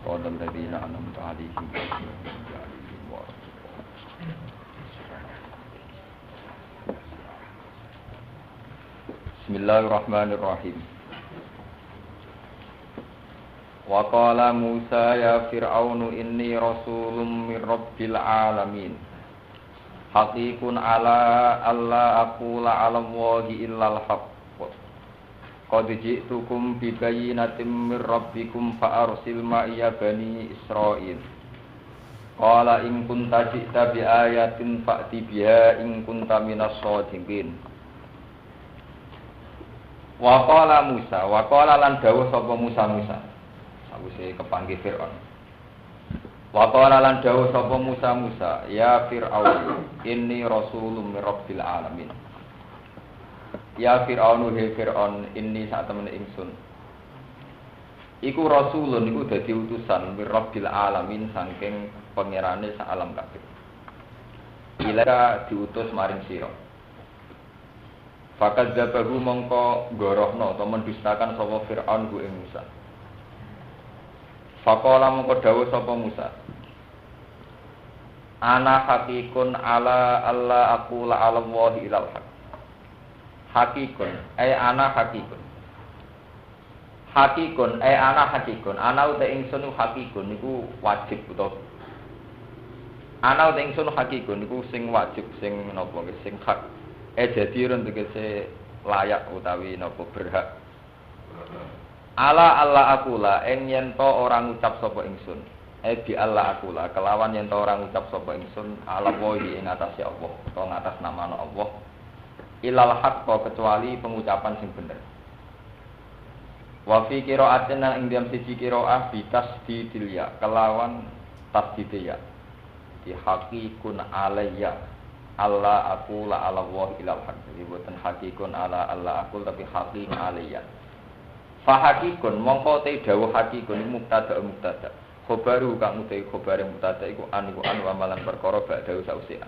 صراط الذين أنعمت عليهم Bismillahirrahmanirrahim. Wa qala Musa ya Fir'aunu inni rasulun min rabbil alamin. Haqiqun ala alla aqula 'ala Allahi illal haqq. Qad ji'tukum bi bayyinatin min rabbikum fa arsil ma'iya bani Israil. Qala in kunta ji'ta bi ayatin fa'ti biha in kunta minas shadiqin. Wa qala Musa, wa qala lan dawuh sapa Musa sawise kepanggih Firaun. Wa qala lan dawuh sapa Musa, ya Fir'aun, inni rasulun min rabbil alamin. Ya Fir'aun, he Fir'aun, inni sak temene ingsun. Iku rasulun iku dadi utusan min rabbil alamin saking pangerane sak alam kabeh. Ila diutus maring sira. Fakat zabahu mongko gorohno atau mendustakan sapa Fir'aun ku ing Musa. Faqala mongko dawuh sapa Musa. Ana haqiqun ala alla aqula 'ala Allahi ilal haq. Haqiqun ana haqiqun. Haqiqun ana haqiqun. Ana uta ingsun haqiqun niku wajib utawa ana uta ingsun haqiqun niku sing wajib sing napa sing hak. Jadi tegese layak utawi napa berhak. Ala akula ing yen to ora ngucap sapa ingsun. Bi alla akula kelawan yen to ora ngucap sapa ingsun ala wahi ing atase Allah utawa ngatas namane Allah. Ilal haqq kecuali pengucapan sing bener. Wa fi qira'atin ing dalam siji qira'ah bi tasdidil ya kelawan tasdidil ya. Di haqiqun alayya Allah aqula 'ala Allah ilal haq. Jadi boten hakikun ala Allah aqul tapi haqiqun alayya. Fa haqiqun mongko te dawuh haqiqun mubtada. Khobaru kang utai khobar mubtada iku an wa malan perkara ba'da sausian.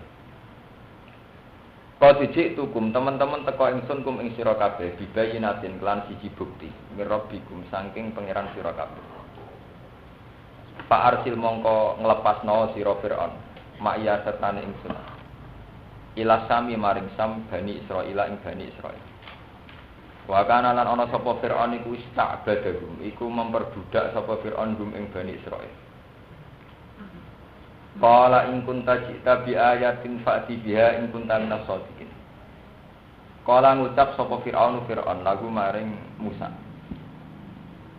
Qad ji'tukum teman-teman teko ingsun kum ing sira kabeh bibayinatin kelan siji bukti mirabbikum saking pangeran sira kabeh. Fa arsil mongko nglepasno sira Firaun ma'iya sertane ingsun. Ila sami maring sam bani Israil ing bani Israil. Wa kana lan ana sapa Firaun iku ista'badahum iku memperbudak sapa Firaun gum ing bani Israil. Qala in kunta ji'ta bi ayatin fa'ti biha in kunta minas shadiqin. Qala ngucap sapa Firaun lagu maring Musa.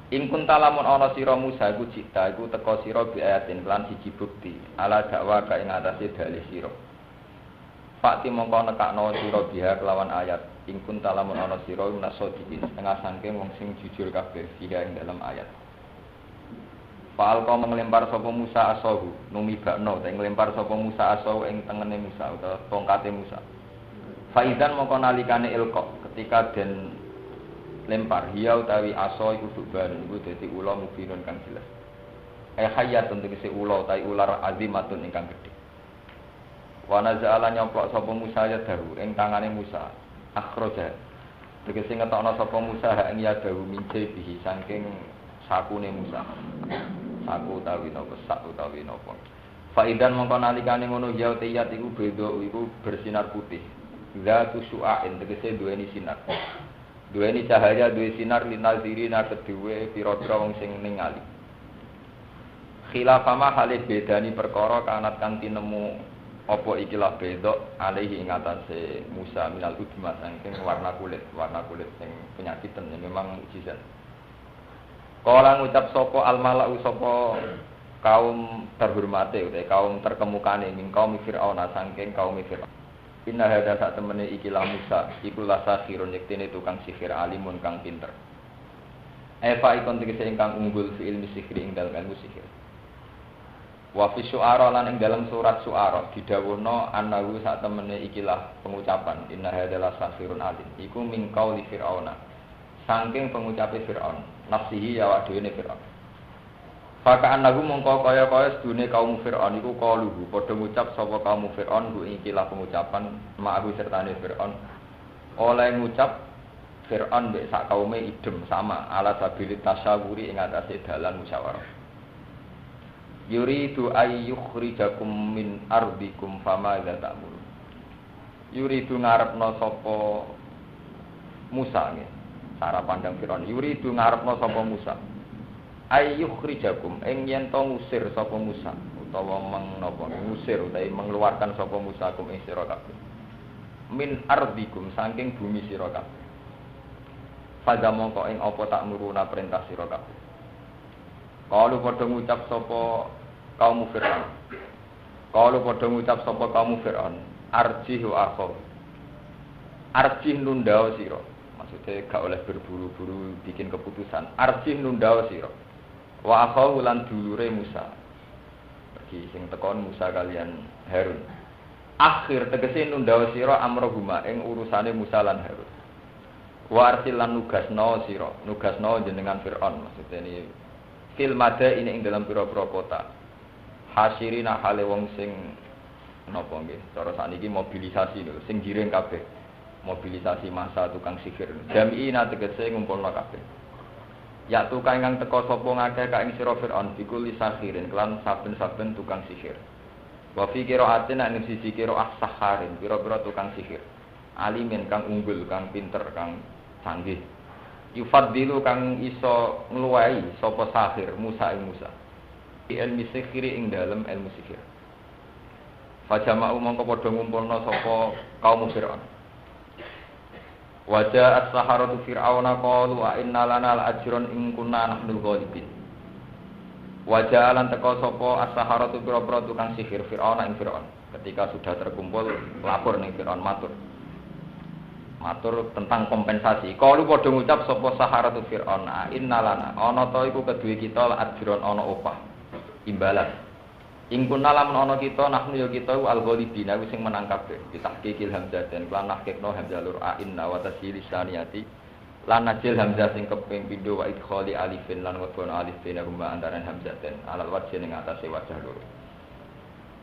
In kunta lamun ana sira Musa iku ji'ta iku teka sira bi ayatin lan siji bukti ala dakwa ka ing atase dalih sira. Fakti mongko nekakno sira biha kelawan ayat ing kunta lamun ana sira minas shadiqin setengah saking wong sing jujur kabeh biha ing dalam ayat. Fa'al kau nglempar sapa Musa asahu numibakno ta nglempar sapa Musa asahu ing tengene Musa utawa tongkate Musa. Faizan mongko nalikane ilqa ketika den lempar hiya utawi asa iku duban iku dadi ula mubinun kang jelas. Hayatun tegese ula utawi ular azimatun ingkang gedhe. Wa naza'ala nyoplok sapa Musa ya daru ing tangane Musa akhraja tegese ngetokno sapa Musa hak ing ya daru mince bihi saking sakune Musa saku utawi napa sak utawi napa faidan mongko nalikane ngono ya tiyat iku beda iku bersinar putih zatu su'ain tegese duweni sinar duweni cahaya duwe sinar linazirina kedue pira-pira wong sing ningali khilafama halid bedani perkara kanat kang tinemu apa ikilah bedok alaihi ing atase Musa minal udma saking warna kulit sing penyakitan yang memang mukjizat. Kala ngucap sapa al-mala'u sapa kaum terhormate utawa kaum terkemukane ing kaum Firaun saking kaum Firaun. Inna hadza sak temene ikilah Musa iku lasakhirun yektene tukang sihir alimun kang pinter. Eva ikon tegese ingkang unggul fi ilmi sihir ing dalem ilmu sihir. Wa fi syu'ara lan ing dalam surat syu'ara didhawuhna annahu sak temene ikilah pengucapan inna hadzal safirun alim iku min qauli fir'auna saking pengucape Fir'aun nafsihi ya wa dhewe Fir'aun. Faka annahu mongko kaya-kaya sedune kaum Fir'aun iku qaluhu padha ngucap sapa kaum Fir'aun ku ikilah pengucapan ma'ahu sertane Fir'aun oleh ngucap Fir'aun mbek sak kaume idem sama ala sabilit tasyawuri ing atase dalan musyawarah. Yuridu ayyukhrijakum min ardikum famadza ta'murun. Yuridu ngarepno sapa Musa nggih. Cara pandang Firaun. Yuridu ngarepno sapa Musa. Ayyukhrijakum ing yen to ngusir sapa Musa utawa ngusir utawa mengeluarkan sapa Musa kum ing sira kabeh. Min ardikum saking bumi sira kabeh. Pada mongko ing apa tak muruna perintah sira kabeh. Kalau padha ngucap sapa kaum Fir'aun. Kalau padha ngucap sapa kaum Fir'aun, arjih wa akhau. Arjih nundao sira. Maksudnya gak oleh berburu-buru bikin keputusan. Arjih nundao sira. Wa akhau lan dulure Musa. Bagi sing tekon Musa kalian Harun. Akhir tegese nundao sira amrohuma ing urusane Musa lan Harun. Wa arsil lan nugasno jenengan Fir'aun. Maksudnya ini fil mada ini ing dalam pira-pira kota. Hasirina hale wong sing napa nggih, cara sakniki mobilisasi lho, sing giring kabeh. Mobilisasi massa tukang sihir. Jami'ina tegese ngumpulna kabeh. Ya tukang ingkang teka sapa ngakeh ka ing sira Fir'aun bikul sahirin kelan saben-saben tukang sihir. Wa fi qira'atin ing sisi qira'ah saharin, pira-pira tukang sihir. Alimin kang unggul, kang pinter, kang canggih. Yufaddilu kang iso ngluwahi sapa sahir Musa ing Musa. Ilmu sihir ing dalem ilmu sihir. Fajama'u mongko padha ngumpulna sapa kaum Fir'aun. Wajah as-saharatu fir'auna qalu wa inna lana al-ajran in kunna nahnul ghalibin. Wajah lan teka sapa as-saharatu pira-pira tukang sihir Fir'auna ing Fir'aun. Ketika sudah terkumpul lapor ning Fir'aun matur tentang kompensasi. Qalu padha ngucap sapa saharatu Fir'aun inna lana ana ta iku kedue kita al-ajran ana opah imbalan. Ing kunna lamun ana kita nahnu ya kita al-ghalibin aku sing menang kabeh. Ditahqiqil hamzah den lan nahqiqno hamzah lur inna wa tasili saniyati lan najil hamzah sing keping pindho wa idkhali alifin lan wadon alifin rumah antaran hamzah den alal wajh ning atase wajah lur.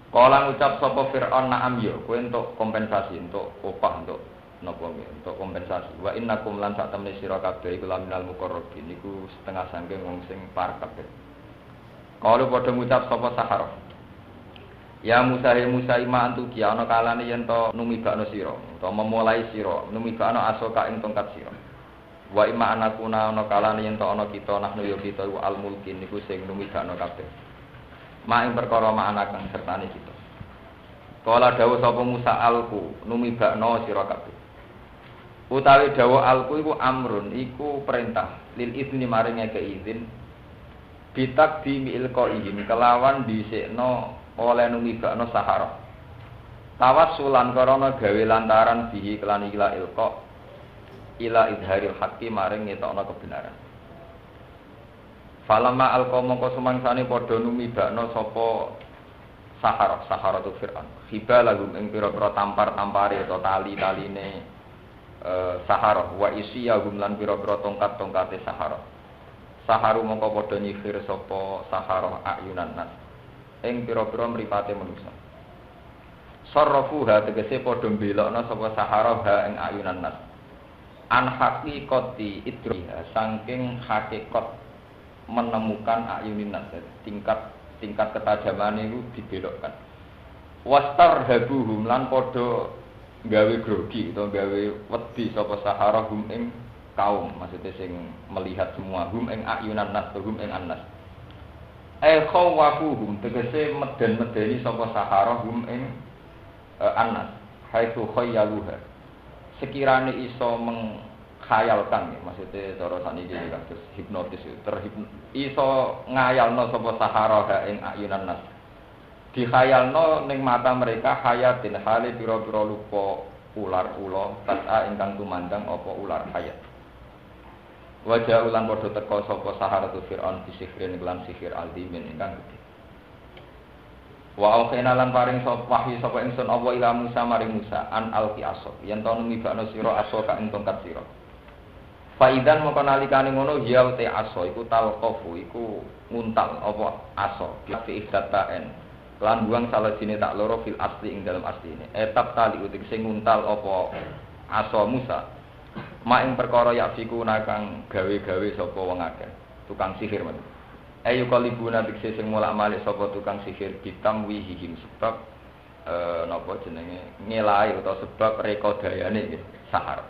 Kala ngucap sapa Fir'aun na'am ya kowe entuk kompensasi entuk opah entuk napa untuk kompensasi. Wa innakum lan sak temne sira kabeh iku laminal muqarrabin niku setengah saking wong sing parek kabeh. Kalau padha ngucap sapa sahara. Ya Musa ima antu ki ana kalane yen to numibakno sira utawa memulai sira numibakno asoka ing tongkat sira. Wa ima anakuna ana kalane yen to ana kita nahnu ya kita al mulkin niku sing numibakno kabeh. Ma ing perkara ma anak kang sertane kita. Kala dawuh sapa Musa alku numibakno sira kabeh. Utawi dawa alku iku amrun iku perintah lil izni maring ngeke izin bitak di milko izin kelawan dhisikno oleh numibakno sahara tawassulan karana gawe lantaran bihi kelan ila ilqa ila idharil haqqi maring ngetokno kebenaran. Falamma alqa mongko sumangsane padha numibakno sapa sahara tu Fir'aun hiba lagum ing pira-pira tampar-tampare atau tali-taline sahara wa isiya gumlan pira-pira tongkat-tongkate sahara. Saharu mongko padha nyifir sapa sahara ayunan nas ing pira-pira mripate manusa. Sarrafuha tegese padha mbelokna sapa sahara ha ing ayunan nas. An haqiqati idriha saking hakikat menemukan ayunin nas tingkat ketajamane iku dibelokkan. Wastarhabuhum lan padha gawe grogi utawa gawe wedi sapa sahara hum ing kaum maksudnya sing melihat semua hum ing ayunan nas hum ing annas khawafuhum tegese meden-medeni sapa sahara hum ing annas haitsu khayyaluha sekirane iso mengkhayalkan maksudnya cara saniki kados hipnotis iso ngayalno sapa sahara ha ing ayunan nas dikhayalno ning mata mereka hayatin hale pira-pira lupa ular ula tasa ingkang tumandang apa ular hayat. Wajah ulan padha teka sapa saharatu Fir'aun bisihrin lan sihir aldimin ingkang gedhe. Wa aukhina lan paring sapa wahyu sapa ingsun apa ila Musa maring Musa an alqi asok yen to numibakno sira asoka ing tongkat sira. Faidan mongko nalikane ngono ya te aso iku talqafu iku nguntal apa aso fi ihdatain lan buang salah sini tak loro fil asli ing dalam asli ini. Etap tali utik sing nguntal apa aso Musa. Mak ing perkara ya fiku nakang gawe-gawe sapa wong akeh. Tukang sihir men. Ayu kalibuna bikse sing mulak-malik sapa tukang sihir ditamwihihim sebab napa jenenge ngelai utawa sebab rekodayane nggih sahar.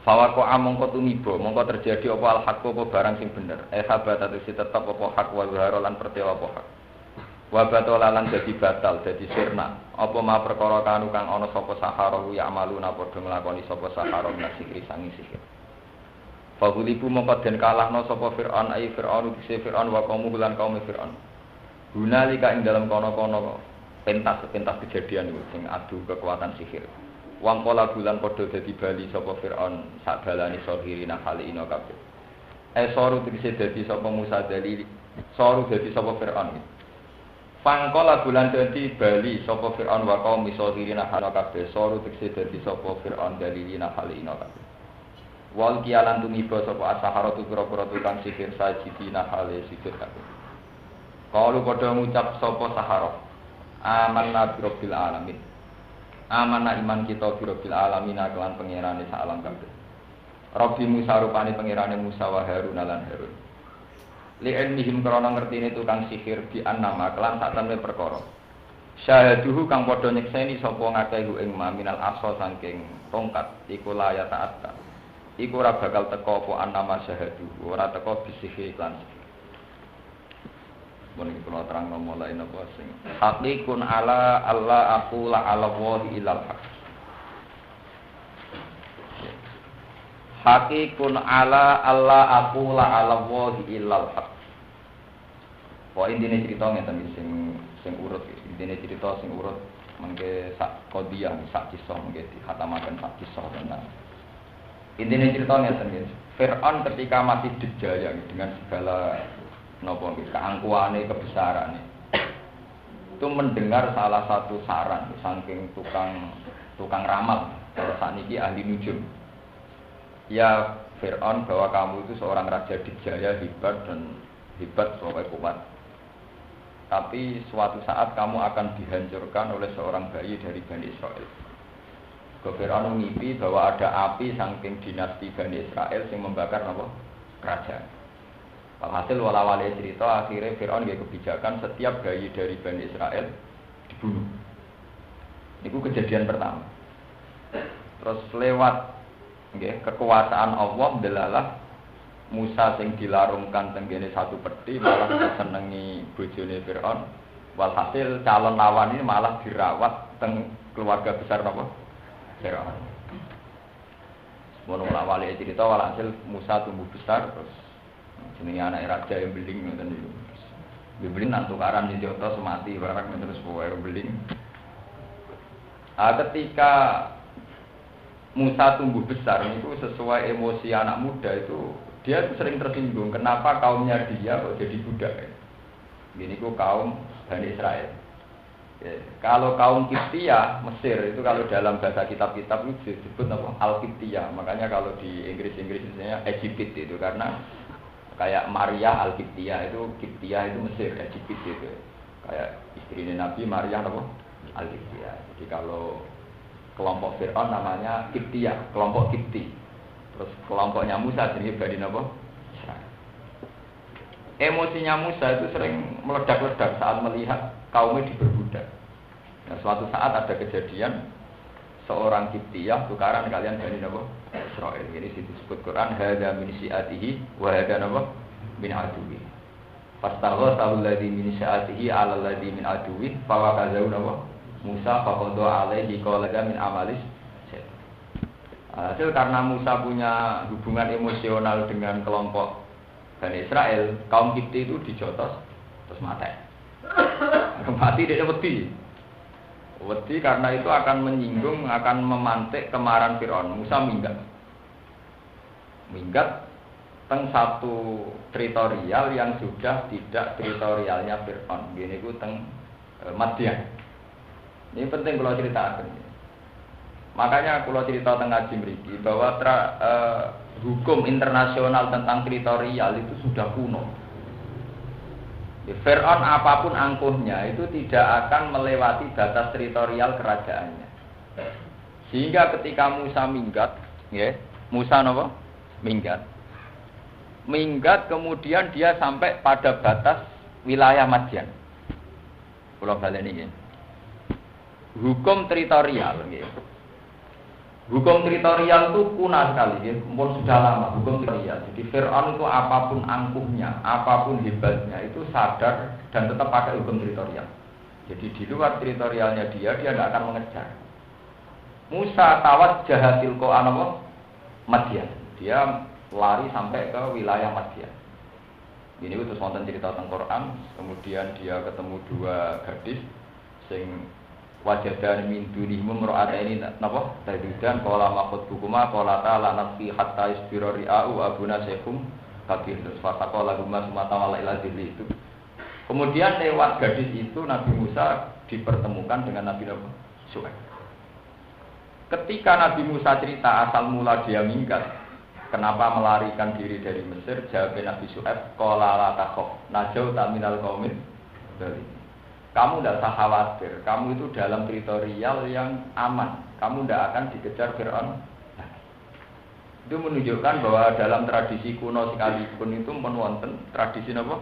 Fawaqo amangka tumiba mongko terjadi apa al-haq apa barang sing bener. Sabat atase tetep apa hak wa zahara lan pertela apa hak. Wa batala lan dadi batal dadi sirna. Apa ma perkara kanu kang ana sapa sahara ya amaluna padha nglakoni sapa sahara nasihri sangi sihir. Fahulibu mongko den kalahno sapa Fir'aun ai Fir'aun dise Fir'aun wa kaum lan kaum Fir'aun. Hunalika ing dalam kono-kono pentas kejadian iku sing adu kekuatan sihir. Wang pola bulan padha dadi bali sapa Fir'aun sak balane sahirina khalina kabeh. Soru dise dadi sapa Musa dalili. Soru dadi sapa Fir'aun. Pangkola bulan dadi bali sapa Fir'aun wa kaum sahirina khalina kabeh. Soru dise dadi sapa Fir'aun dalilina khalina kabeh. Wal kialan tumiba sapa asharatu pira-pira tukang sihir sajidina hale sujud kabeh. Kalu padha ngucap sapa sahara. Amanna bi rabbil alamin. Amanna iman kita bi rabbil alamin kelan pangerane sak alam kabeh. Rabbi Musa rupane pangerane Musa wa Harun lan Harun. Li ilmihim krana ngertine tukang sihir bi annama kelan sak temne perkara. Syahaduhu kang padha nyekseni sapa ngakehu ing minal asa saking tongkat iku laya ta'atta. Iku ora bakal teka apa annama syahadu, ora teka bisih iklan. Mun iki kula terangno mulai napa sing haqiqun ala Allah aqula ala wahi ilal haq. Haqiqun ala Allah aqula ala wahi ilal haq. Poin intine crita ngeten sing urut, intine crita sing urut mengke sak qadiyah sak kisah mengke dihatamaken sak kisah tenan. Intinya ceritanya sendiri, Fir'aun ketika masih dijaya dengan segala keangkuhannya, kebesarannya, itu mendengar salah satu saran saking tukang ramal, kalau saat ini ahli nujum. Ya Fir'aun bahwa kamu itu seorang raja dijaya hebat sampai kuat. Tapi suatu saat kamu akan dihancurkan oleh seorang bayi dari Bani Israel. Fir'aun mimpi bahwa ada api saking dinasti Bani Israel yang membakar apa? Kerajaan. Hasil wala-wali cerita akhirnya Fir'aun nggih kebijakan setiap bayi dari Bani Israel dibunuh. Itu kejadian pertama. Terus lewat nggih kekuasaan Allah delalah Musa sing dilarungkan tenggene satu peti malah disenengi bojone Fir'aun. Walhasil calon lawan ini malah dirawat teng keluarga besar apa? Fir'aun. Mono lawale cerita walhasil Musa tumbuh besar terus jenenge anak raja yang beling ngoten niku. Beling nang tukaran di Joto semati barang terus pokoke beling. Ketika Musa tumbuh besar itu sesuai emosi anak muda itu dia sering tersinggung kenapa kaumnya dia kok jadi budak. Gini ku kaum Bani Israel. Kalau kaum Kiptia Mesir itu kalau dalam bahasa kitab-kitab itu disebut apa? Al-Kiptia. Makanya kalau di Inggris misalnya Egypt itu karena kayak Maria Al-Kiptia itu Kiptia itu Mesir, Egypt itu. Kayak istrinya Nabi Maria apa? Al-Kiptia. Jadi kalau kelompok Fir'aun namanya Kiptia, kelompok Kipti. Terus kelompoknya Musa jadi Bani apa? Emosinya Musa itu sering meledak-ledak saat melihat kaumnya diperbudak. Nah, suatu saat ada kejadian seorang Kiptiyah tukaran kalian Bani Nabi Israel. Ini disebut Quran hadza min syi'atihi wa hadza nabi min aduwi. Fastaghathahu alladhi min syi'atihi 'ala alladhi min aduwi fa waqazahu Musa faqada 'alaihi qala min amalis. Hasil karena Musa punya hubungan emosional dengan kelompok Bani Israel, kaum Kipti itu dijotos terus mati. Mati dia wedi. Wedi karena itu akan menyinggung, akan memantik kemarahan Fir'aun. Musa minggat teng satu teritorial yang sudah tidak teritorialnya Fir'aun. Gini ku teng Madian. Ini penting kalau ceritakan. Makanya kalau cerita tengah Jimriki bahwa hukum internasional tentang teritorial itu sudah kuno. Fir'aun apapun angkuhnya itu tidak akan melewati batas teritorial kerajaannya. Sehingga ketika Musa minggat, ya, Musa napa? Minggat. minggat kemudian dia sampai pada batas wilayah Madian. Pulau Balen ini. Hukum teritorial nggih. Hukum teritorial itu kuno sekali, ya. Sudah lama hukum teritorial. Jadi Fir'aun itu apapun angkuhnya, apapun hebatnya itu sadar dan tetap pakai hukum teritorial. Jadi di luar teritorialnya dia tidak akan mengejar. Musa tawat jahatil ko'an Madian. Dia lari sampai ke wilayah Madian. Ini itu wonten cerita tentang Quran. Kemudian dia ketemu dua gadis sing wajadan min dunihim imra'ataini napa tajudan qala maqut bukuma qala ta'ala nafsi hatta isbira ri'u abuna syekhum kabir fasaqala huma sumata wala ila itu. Kemudian lewat gadis itu Nabi Musa dipertemukan dengan Nabi Syuaib. Ketika Nabi Musa cerita asal mula dia minggat, kenapa melarikan diri dari Mesir, jawab Nabi Syuaib qala la takhaf najauta minal qaumil dzalimin. Kamu tidak usah khawatir, kamu itu dalam teritorial yang aman, kamu tidak akan dikejar Fir'aun. Itu menunjukkan bahwa dalam tradisi kuno sekalipun itu menwonten tradisi apa?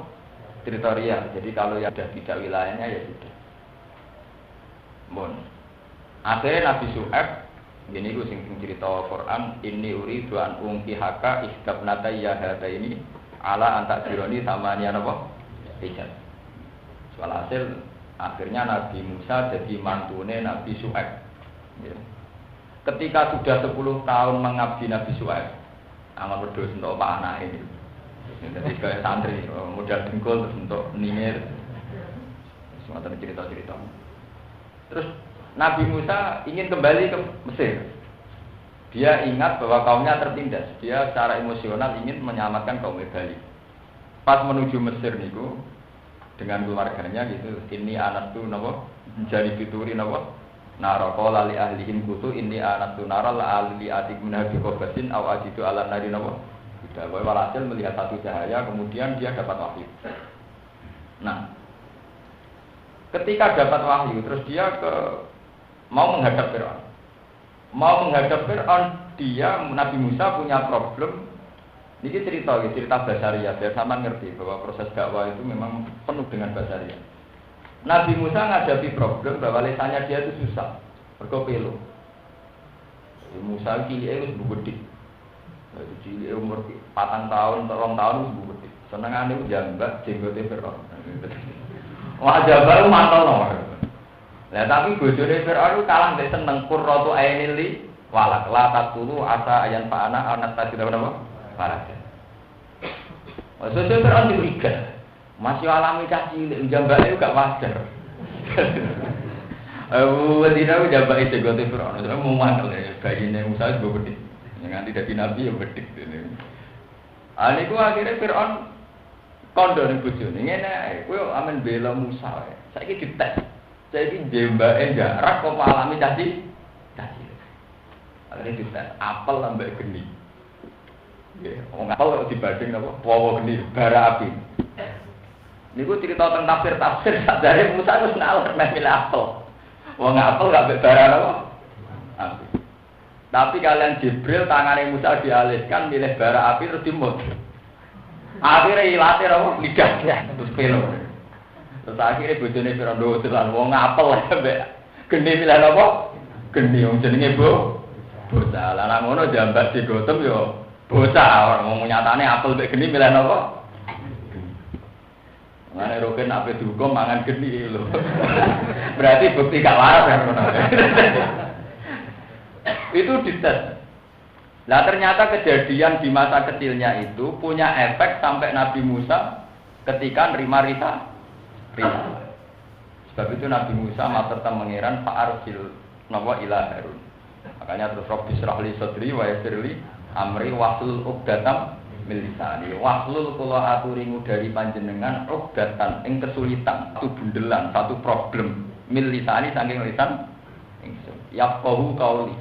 Teritorial. Jadi kalau yang sudah tidak wilayahnya ya sudah. Bon. Akhirnya Nabi Syuaib, ini gue sing cerita Quran, ini uridu an unkihaka istabnata ya hadaini ala antak jironi sama nian apa? Ijaz. Soal hasil akhirnya Nabi Musa jadi mantune Nabi Syuaib. Ya. Ketika sudah 10 tahun mengabdi Nabi Syuaib, amal berdoa untuk Pak anak ini. Jadi kayak santri, modal dengkul terus untuk ningir. Semua cerita-cerita. Terus Nabi Musa ingin kembali ke Mesir. Dia ingat bahwa kaumnya tertindas. Dia secara emosional ingin menyelamatkan kaum Bali. Pas menuju Mesir niku dengan keluarganya gitu, ini anak tuh nabo jadi fituri nabo naroko lali ahlihin kutu ini anak tuh naral ahli adik menabi kobasin aw ajidu ala nari nabo tidak boleh walhasil melihat satu cahaya kemudian dia dapat wahyu. Nah ketika dapat wahyu terus dia mau menghadap Fir'aun dia Nabi Musa punya problem. Ini cerita basaria, biar sama ngerti bahwa proses dakwah itu memang penuh dengan basaria. Nabi Musa menghadapi problem bahwa lisannya dia itu susah, berkopelo. Musa cilik itu bubedik, cilik umur 4 tahun, 3 tahun itu bubedik. Senengane itu jambak jenggote Fir'aun. Wajah baru mantel nomor. Nah tapi bojone Fir'aun kalah ndek seneng qurratu ainil li walak la taqulu asa ayan fa'ana anak tadi apa? Paraga. Maksudnya Fir'aun diberikan masih alami caci, jambaknya juga wajar. Tidak jambaknya jagoan Fir'aun, itu mau mantel ya, bayinya Musa itu bedik, yang nanti dari Nabi ya bedik. Ini akhirnya Fir'aun kondo nih bujuni, ini aku aman bela Musa, saya ini dites, saya ini jambaknya jarak kok alami caci. Akhirnya dites, apel ambek geni. Wong apel dibanding apa? Wawa geni, bara api. Niku cerita tentang tafsir sadare Musa wis nalek meh milih apel. Wong apel gak mbek bara apa? Api. Tapi kalian Jibril tangane Musa dialihkan milih bara api terus dimut. Akhirnya ilate apa? Lidahnya terus pelo. Terus akhirnya bojone Fir'aun telan wong apel mbek geni milih apa? Geni wong jenenge bocah. Lah nang ngono jambat digotem yo bocah orang mau nyatane apel mbek geni milih napa? Mane roken ape dihukum mangan geni lho. Berarti bukti gak waras kan ngono. Itu dites. Lah ternyata kejadian di masa kecilnya itu punya efek sampai Nabi Musa ketika nerima risalah. Sebab itu Nabi Musa matur teng pangeran fa'arsil napa ila Harun. Makanya terus Rabbi shrah li sadri wa yassir li amri wahlul 'uqdatam min lisani. Wahlul kula aturingu dari panjenengan 'uqdatan ing kesulitan, satu bundelan, satu problem min lisani saking lisan ingsun. Yaqahu qauli.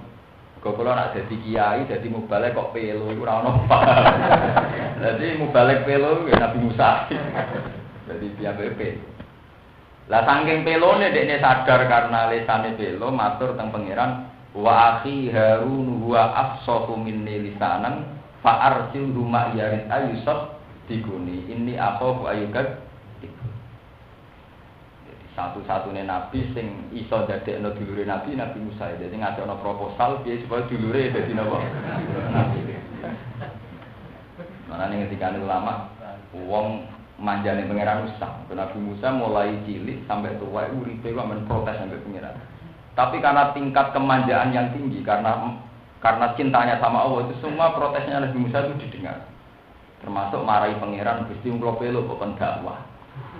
Kok kula nak dadi kiai, dadi mubalek kok pelo iku ora ono apa. Dadi mubalek pelo ya Nabi Musa. Dadi piye lah saking pelone dekne sadar karena lisane pelo matur teng pangeran wa akhi Harun huwa afsahu minni lisanan fa arsil huma yarid ayusab diguni ini akhafu ayyukat. Jadi satu-satunya nabi sing iso dadekno dulure nabi Musa. Jadi ngadekno proposal piye supaya dulure dadi napa? Nabi. Mana ning ketika ulama wong manjane pangeran Musa. Nabi Musa mulai cilik sampai tua uripe kok men protes sampai pangeran. Tapi karena tingkat kemanjaan yang tinggi karena cintanya sama Allah itu semua protesnya Nabi Musa itu didengar. Termasuk marahi pangeran Gusti kula pelo kok dakwah.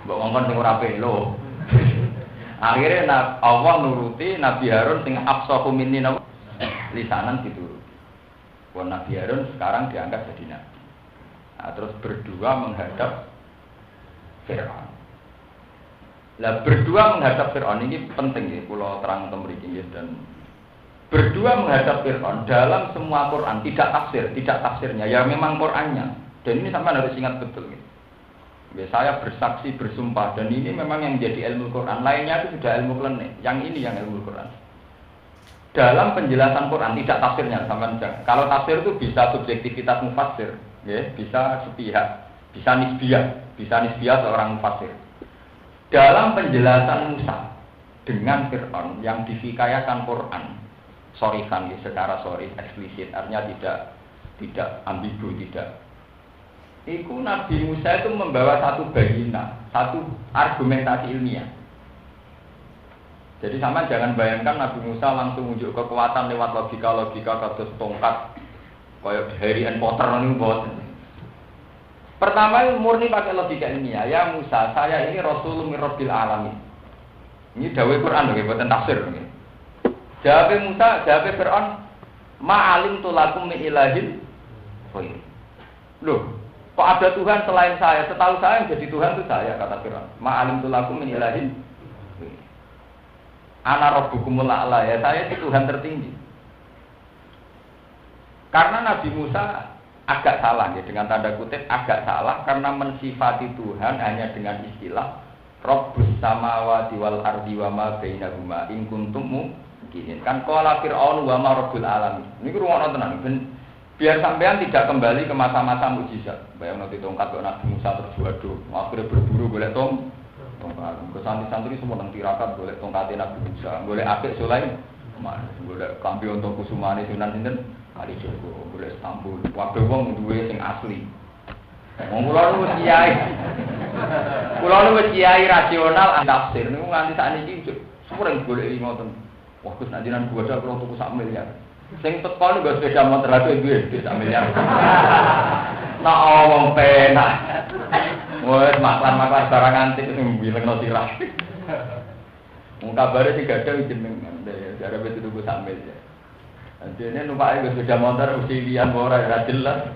Mbok ngongkon sing ora pelo. Akhirnya Allah nuruti Nabi Harun sing afsahu minni lisanan dituruti. Wong Nabi Harun sekarang diangkat jadi nabi. Nah, terus berdua menghadap Fir'aun. Lah berdua menghadap Fir'aun ini penting ya, kula terang teng mriki dan berdua menghadap Fir'aun dalam semua Quran tidak tafsirnya ya memang Qurannya. Dan ini sampai harus ingat betul gitu. Ya, saya bersaksi bersumpah dan ini memang yang menjadi ilmu Quran. Lainnya itu sudah ilmu klenik. Yang ini yang ilmu Quran. Dalam penjelasan Quran tidak tafsirnya sampean. Kalau tafsir itu bisa subjektivitas mufassir, ya, bisa sepihak, bisa nisbiyah seorang mufassir. Dalam penjelasan Musa dengan Fir'aun yang dihikayakan Quran, sorifan ya, secara sorif eksplisit, artinya tidak ambigu, tidak. Iku Nabi Musa itu membawa satu bayina, satu argumentasi ilmiah. Jadi sama jangan bayangkan Nabi Musa langsung unjuk kekuatan lewat logika kados tongkat kayak Harry Potter niku mboten. Pertama murni pakai logika ilmiah. Ya Musa, saya ini Rasulun min Rabbil Alamin. Ini dawuh Quran lho, mboten tafsir nggih. Jawab Musa, jawab Fir'aun, ma'alim tulakum min ilahin. Loh, kok ada Tuhan selain saya? Setahu saya yang jadi Tuhan itu saya, kata Fir'aun. Ma'alim tulakum min ilahin. Ana rabbukumul a'la, ya saya itu Tuhan tertinggi. Karena Nabi Musa agak salah ya, dengan tanda kutip agak salah karena mensifati Tuhan hanya dengan istilah Rabbus samawati wal ardi wa ma bainahuma in kuntum muqinin. Kan qala fir'aun wa ma rabbul alamin. Niku rumono tenan ben biar sampean tidak kembali ke masa-masa mukjizat. Bayang nanti tongkat kok Nabi Musa terjuado, akhirnya berburu golek tongkat. Ke santri-santri semua nang tirakat golek tongkate Nabi Musa, golek apik Sulaim, golek kampion untuk kusumane Sunan sinten Kali Jogo, golek Istanbul. Waduh wong duwe sing asli. Wong kula niku kiai. Kula niku kiai rasional tafsir niku nganti sakniki sering golek ngoten. Wah Gus nek jenengan bodho kula tuku sak miliar. Sing teko niku sepeda motor ae duwe sak miliar. Nak wong penak. Wes maklan-maklan barang antik sing bilengno sirah. Wong kabare sing gadah jenengan jare wis tuku sak miliar. Dene numpake wis sepeda motor usilian ora jelas.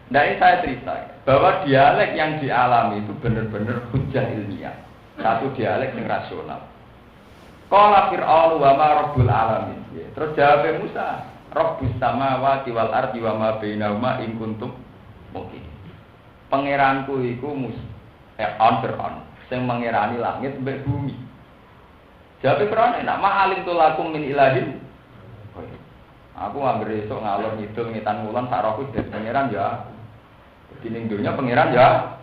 Nah ini saya cerita bahwa dialek yang dialami itu benar-benar hujah ilmiah. Satu dialek yang rasional. Qala fir'aun wa ma rabbul alamin. Terus jawab Musa, Rabbus samawati wal ardi wa ma bainahuma in kuntum muqinin. Pangeranku iku Fir'aun sing mengerani langit mbek bumi. Jawab Fir'aun nek ma'alim tulakum min ilahin. Aku anggere esuk ngalor ngidul ngitan ngulon sak rohku dadi pangeran ya. Ning dunya pangeran ya.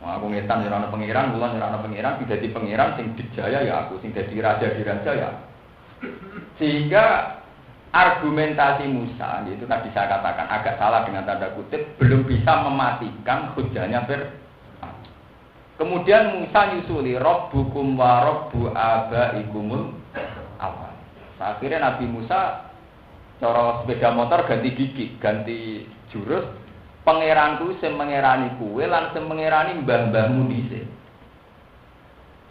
Aku ngetan ora ana pangeran, kula ora ana pangeran, dadi pangeran sing dijaya ya aku, sing dadi raja diraja ya. Sehingga argumentasi Musa itu tadi saya katakan agak salah dengan tanda kutip, belum bisa mematikan hujahnya Fir'aun. Kemudian Musa nyusuli rabbukum wa rabbu abaikumul awal. Akhirnya Nabi Musa cara sepeda motor ganti gigi, ganti jurus. Pangeranku sing mengerani kuwe lan sing mengerani mbah-mbahmu dhisik.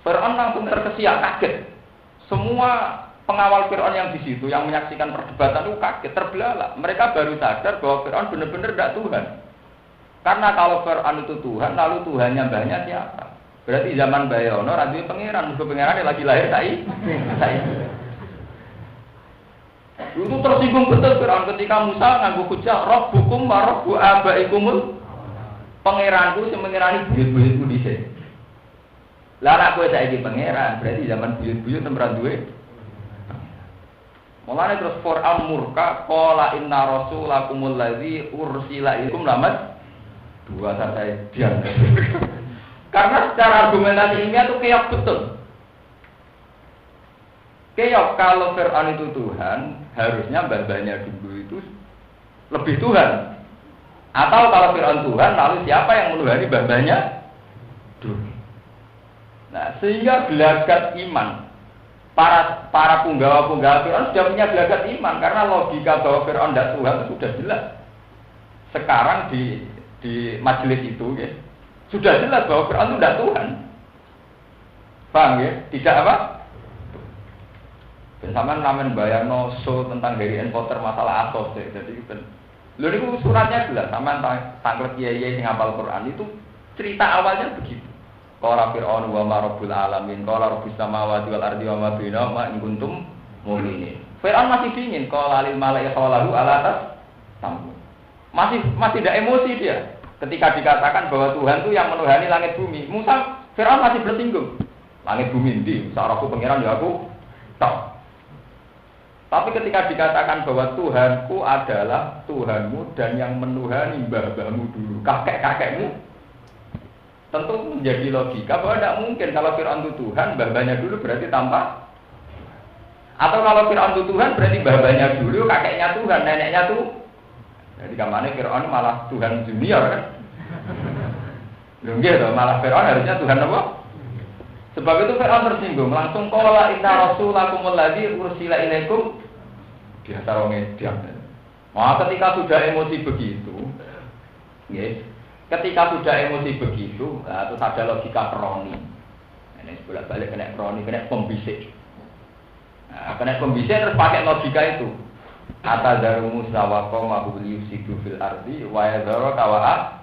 Fir'aun langsung terkesiap kaget. Semua pengawal Fir'aun yang di situ yang menyaksikan perdebatan itu kaget, terbelalak. Mereka baru sadar bahwa Fir'aun benar-benar tidak Tuhan. Karena kalau Fir'aun itu Tuhan, lalu Tuhannya mbahnya siapa? Berarti zaman Bayono radhi pangeran, musuh pangeran lagi lahir saiki. Itu tersinggung betul Fir'aun ketika Musa nganggo hujah rabbukum wa rabbu abaikumul. Pangeranku sing mengerani buyut-buyutku dhisik. Lah nek kowe saiki pangeran, berarti zaman buyut-buyut ora duwe. Mulane terus Fir'aun murka qala inna rasulakumul ladzi ursila ilaikum lamat dua saya diam. Karena secara argumentasi ilmiah itu keok betul. Keok kalau Fir'aun itu Tuhan, harusnya mbah-mbahnya dulu itu lebih Tuhan. Atau kalau Fir'aun Tuhan, lalu siapa yang menuhani mbah-mbahnya dulu? Nah, sehingga gelagat iman para punggawa-punggawa Fir'aun sudah punya gelagat iman karena logika bahwa Fir'aun tidak Tuhan itu sudah jelas. Sekarang di majelis itu ya, sudah jelas bahwa Fir'aun itu tidak Tuhan. Paham ya? Tidak apa? Dan sama namen bayangno show tentang Harry Potter masalah asos ya. Jadi lho niku suratnya jelas sama tanglet kiai sing hafal Quran itu cerita awalnya begitu. Qala fir'aun wa ma rabbul alamin qala rabbus samawati wal ardi wa ma bainahuma in kuntum mu'minin. Fir'aun masih dingin qala lil mala'i hawalahu ala tas tamu. Masih tidak emosi dia ketika dikatakan bahwa Tuhan itu yang menuhani langit bumi. Musa Fir'aun masih bersinggung. Langit bumi ndi? Saraku pangeran ya aku tahu. Tapi ketika dikatakan bahwa Tuhanku adalah Tuhanmu dan yang menuhani mbah-mbahmu dulu, kakek-kakekmu, tentu menjadi logika bahwa tidak mungkin kalau Fir'aun itu Tuhan, mbah-mbahnya dulu berarti tanpa. Atau kalau Fir'aun itu Tuhan berarti mbah-mbahnya dulu, kakeknya Tuhan, neneknya tuh. Jadi kemana Fir'aun malah Tuhan junior kan? Belum gitu, malah Fir'aun harusnya Tuhan apa? Sebab itu Fir'aun tersinggung, langsung qala inna rasulakumul ladzi ursila ilaikum dia taruh ngediam. Maka ketika sudah emosi begitu, yes, ketika sudah emosi begitu, terus ada logika kroni. Ini bolak-balik kena kroni, kena pembisik. Nah, kena pembisik terus pakai logika itu. Atadzaru Musa wa qaumahu liyufsidu fil ardi wa yadharu kawa'a.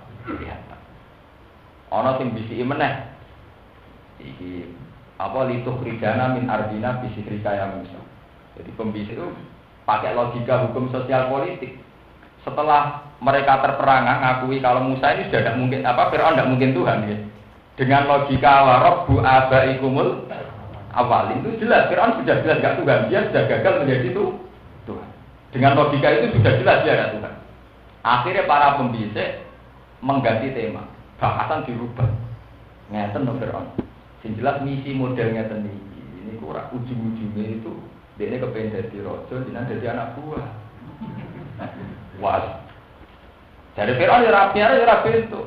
Ana sing bisiki meneh. Iki apa lituk ridana min ardina bisikrika ya Musa. Jadi pembisik itu pakai logika hukum sosial politik. Setelah mereka terperangah ngakui kalau Musa ini sudah tidak mungkin Fir'aun tidak mungkin Tuhan ya. Dengan logika warabbu abaikumul awal itu jelas Fir'aun sudah jelas enggak Tuhan, dia sudah gagal menjadi Tuhan. Dengan logika itu sudah jelas dia enggak Tuhan. Akhirnya para pembisik mengganti tema, bahasan dirubah. Ngeten no Fir'aun. Sing jelas misi modelnya ngeten iki. Ini kurang ujung-ujungnya itu dia ini kepengen jadi raja, jangan jadi anak buah. Wah, jadi Fir'aun ya rapi itu.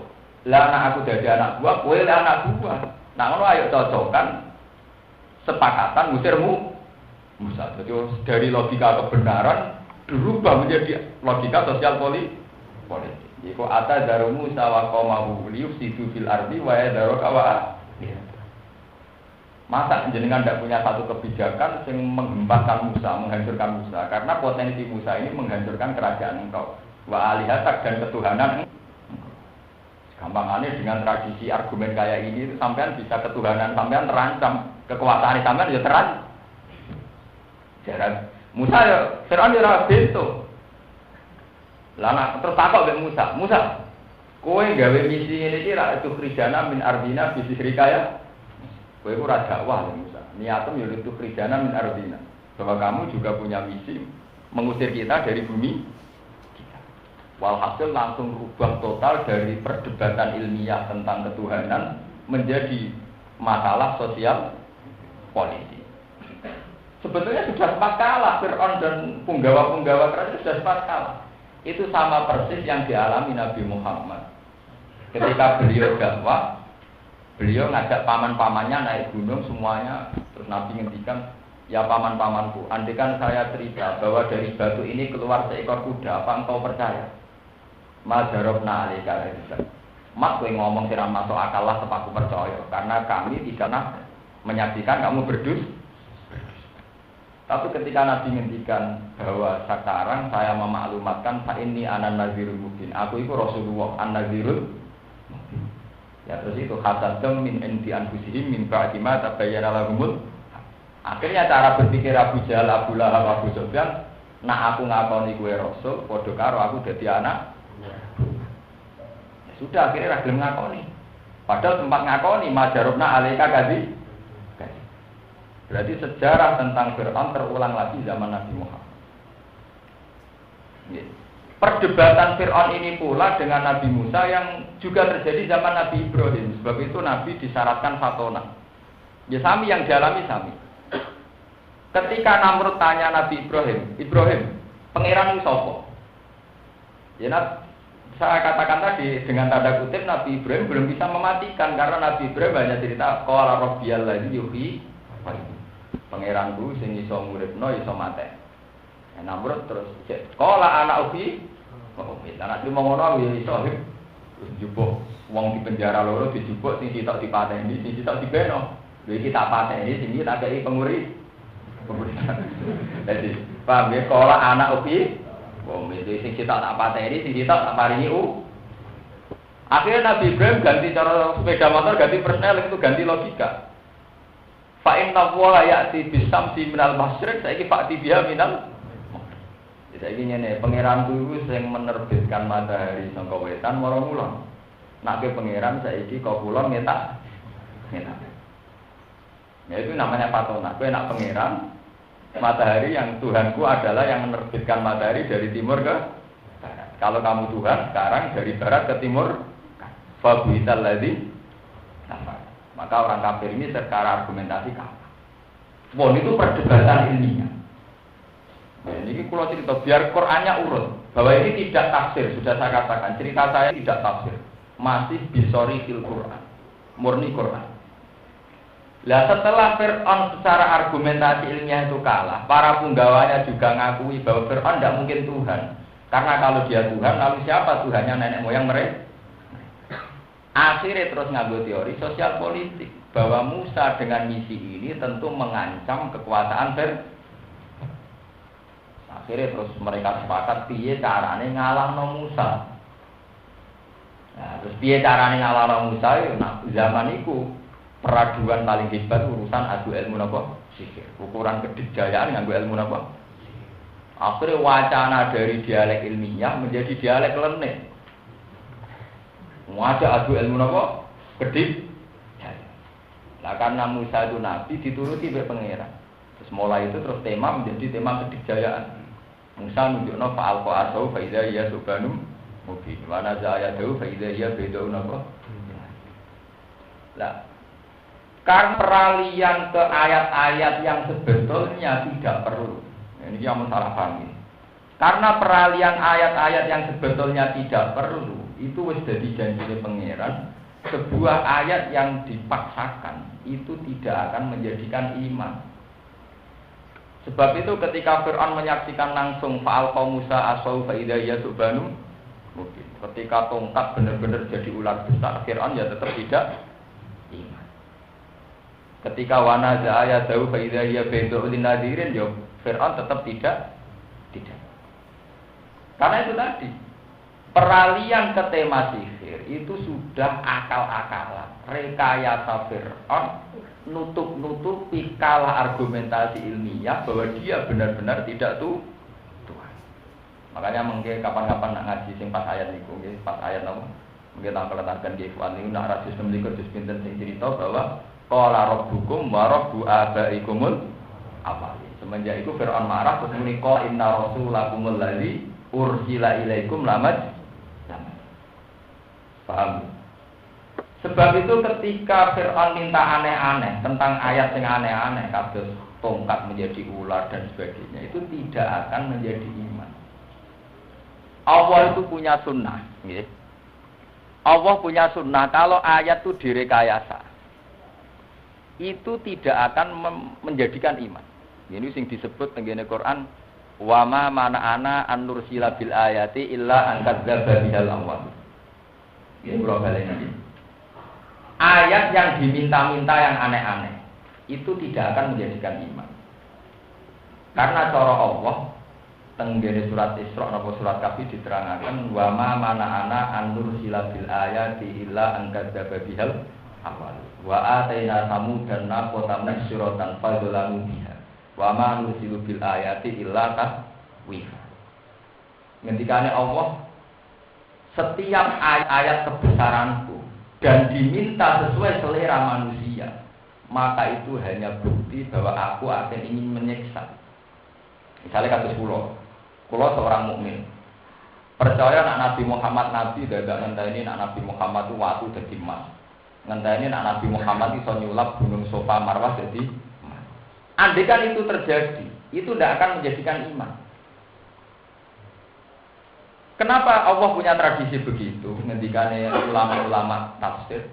Lah anak aku jadi anak buah, kowe lah anak buah. Nah ngono ayo cocokkan sepakatan ngusirmu Musa. Jadi dari logika kebenaran berubah menjadi logika sosial politik. Iku atadzaru Musa wa qaumahu liyufsidu fil ardi wa yadharu kawa'a. Masa jenengan tidak punya satu kebijakan yang menghempaskan Musa, menghancurkan Musa, karena potensi Musa ini menghancurkan kerajaan engkau. Wa alihatak dan ketuhanan. Gampangannya dengan tradisi argumen kayak ini, sampean bisa ketuhanan, sampean terancam, kekuasaan sampean ya terancam. Jaran Musa ya, Fir'aun ya bento. Lah terus takok mbek Musa, kowe gawe misi ini kira itu krijana min ardina bisikrika ya. Kowe ora dakwah lho Musa. Niatem ya itu krijana min ardina. Bahwa kamu juga punya misi mengusir kita dari bumi kita. Walhasil langsung rubah total dari perdebatan ilmiah tentang ketuhanan menjadi masalah sosial politik. Sebetulnya sudah sempat kalah Fir'aun dan punggawa-punggawa kerajaan sudah sempat kalah. Itu sama persis yang dialami Nabi Muhammad. Ketika beliau dakwah, beliau ngajak paman-pamannya naik gunung semuanya, terus Nabi ngendikan, ya paman-pamanku, andaikan saya cerita bahwa dari batu ini keluar seekor kuda, apa engkau percaya? Majarobna alika alaihissalam. Mak kowe ngomong sira masuk akal lah sepaku percaya, karena kami tidak menyaksikan kamu berdus. Tapi ketika Nabi ngendikan bahwa sekarang saya memaklumatkan fa inni anan nazirul mubin. Aku itu Rasulullah an-nazirul. Ya terus itu hasadam min indi anfusihim min ba'di ma tabayyana lahumul. Akhirnya cara berpikir Abu Jahal, Abu Lahab, Abu Sufyan, nak aku ngakoni kowe rasul, padha karo aku dadi anak. Ya sudah akhirnya ra gelem ngakoni. Padahal sempat ngakoni majarubna alaika kadzi. Berarti sejarah tentang Fir'aun terulang lagi zaman Nabi Muhammad. Perdebatan Fir'aun ini pula dengan Nabi Musa yang juga terjadi zaman Nabi Ibrahim. Sebab itu Nabi disyaratkan fatona. Ya sami yang dialami sami. Ketika Namrud tanya Nabi Ibrahim, pangeran itu sapa? Ya saya katakan tadi dengan tanda kutip Nabi Ibrahim belum bisa mematikan karena Nabi Ibrahim hanya cerita qala rabbiyal ladzi yuhyi wa yumiit. Pangeranku sing iso nguripno iso mate. Namrud terus qala ana uhi wa umiit. Anak cuma ngono ya iso terus njupuk wong di penjara loro dijupuk sing sitok dipateni, sing sitok dibeno. Lha iki tak pateni sing iki tak kei penguri. Jadi, paham ya qala ana uhi itu sing sitok tak pateni, sing sitok tak paringi Akhirnya Nabi Ibrahim ganti cara sepeda motor, ganti persnel itu ganti logika. Fa inna wa ya'ti bisamsi minal masyriq saiki fa'ti biha minal. Saiki ngene, pangeranku iku sing menerbitkan matahari saka wetan marang kulon. Nek pangeran saiki kok kulon ngetak. Ya itu namanya patona. Kowe nak pangeran matahari yang Tuhanku adalah yang menerbitkan matahari dari timur ke barat. Kalau kamu Tuhan sekarang dari barat ke timur, fabuital ladzi nafar. Maka orang kafir ini secara argumentasi kalah. Wah itu perdebatan ilmiah. Nah, ini kalau cerita biar Qurannya urut bahwa ini tidak tafsir, sudah saya katakan cerita saya tidak tafsir, masih bisori fil Quran, murni Quran. Lah setelah Fir'aun secara argumentasi ilmiah itu kalah, para punggawanya juga ngakui bahwa Fir'aun tidak mungkin Tuhan. Karena kalau dia Tuhan, lalu siapa Tuhannya nenek moyang mereka? Akhirnya terus nganggo teori sosial politik bahwa Musa dengan misi ini tentu mengancam kekuasaan Fir'aun. Akhirnya terus mereka sepakat piye carane ngalahno Musa. Nah, terus piye carane ngalahno Musa ya zaman iku peraduan paling hebat urusan adu ilmu napa? Sihir. Ukuran kedikjayaan nganggo ilmu napa? Akhirnya wacana dari dialek ilmiah menjadi dialek lenek. Wajah adu ilmu napa? Kedik. Nah karena Musa itu nabi dituruti oleh pangeran. Terus mulai itu terus tema menjadi tema kedikjayaan. Musa nunjukno fa'alqa asau fa idza hiya subhanum mubin. Wa naza'ayatu fa idza hiya baidaun apa? Lah karena peralihan ke ayat-ayat yang sebetulnya tidak perlu. Ini yang salah paham ini. Karena peralihan ayat-ayat yang sebetulnya tidak perlu, itu wis dadi janji pangeran, sebuah ayat yang dipaksakan itu tidak akan menjadikan iman. Sebab itu ketika Fir'aun menyaksikan langsung fa'al qaum Musa asau fa idza hiya subhanum mungkin ketika tongkat benar-benar jadi ular besar, Fir'aun ya tetap tidak iman. Ketika wana za'aya dawu fa idza hiya baidaul nadirin ya Fir'aun tetap tidak. Karena itu tadi peralihan ke tema sihir itu sudah akal-akalan, rekayasa Fir'aun nutup-nutupi kalah argumentasi ilmiah bahwa dia benar-benar tidak Tuhan. Makanya mungkin kapan-kapan nak ngaji sing pas ayat niku, nggih pas ayat napa? Mungkin tak keletakan nggih Ikhwan niku nak rasis memlikur dus pinten sing cerita bahwa qala rabbukum wa rabbu abaikumul awwalin. Semenjak itu Fir'aun marah terus muni qala inna rasulakumul ladzi ursila ilaikum lamad. Paham? Sebab itu ketika Fir'aun minta aneh-aneh tentang ayat yang aneh-aneh, kados tongkat menjadi ular dan sebagainya, itu tidak akan menjadi iman. Allah itu punya sunnah, ya. Allah punya sunnah kalau ayat itu direkayasa, itu tidak akan menjadikan iman. Ini sing disebut tenggene Quran, wa ma mana'ana an nursila bil ayati illa an kadzdzaba bihal awwal. Ini kula baleni. Ayat yang diminta-minta yang aneh-aneh itu tidak akan menjadikan iman. Karena cara Allah tenggene surat Isra napa surat Kahfi diterangkan wa ma mana'ana an nursila bil ayati illa an kadzdzaba bihal awwal. Wa ataina samudan naqata masyuratan fadzalamu biha. Wa ma nursilu bil ayati illa tahwifa. Ngendikane Allah, setiap ayat kebesaranku dan diminta sesuai selera manusia, maka itu hanya bukti bahwa aku akan ingin menyiksa. Misalnya kasus kulo seorang mukmin, Percaya nak Nabi Muhammad Nabi dadak ngenteni nak Nabi Muhammad itu watu dadi emas. Ngenteni nak Nabi Muhammad iso nyulap gunung Safa Marwah dadi emas. Andai kan itu terjadi, itu tidak akan menjadikan iman. Kenapa Allah punya tradisi begitu? Ngendikane ulama-ulama tafsir.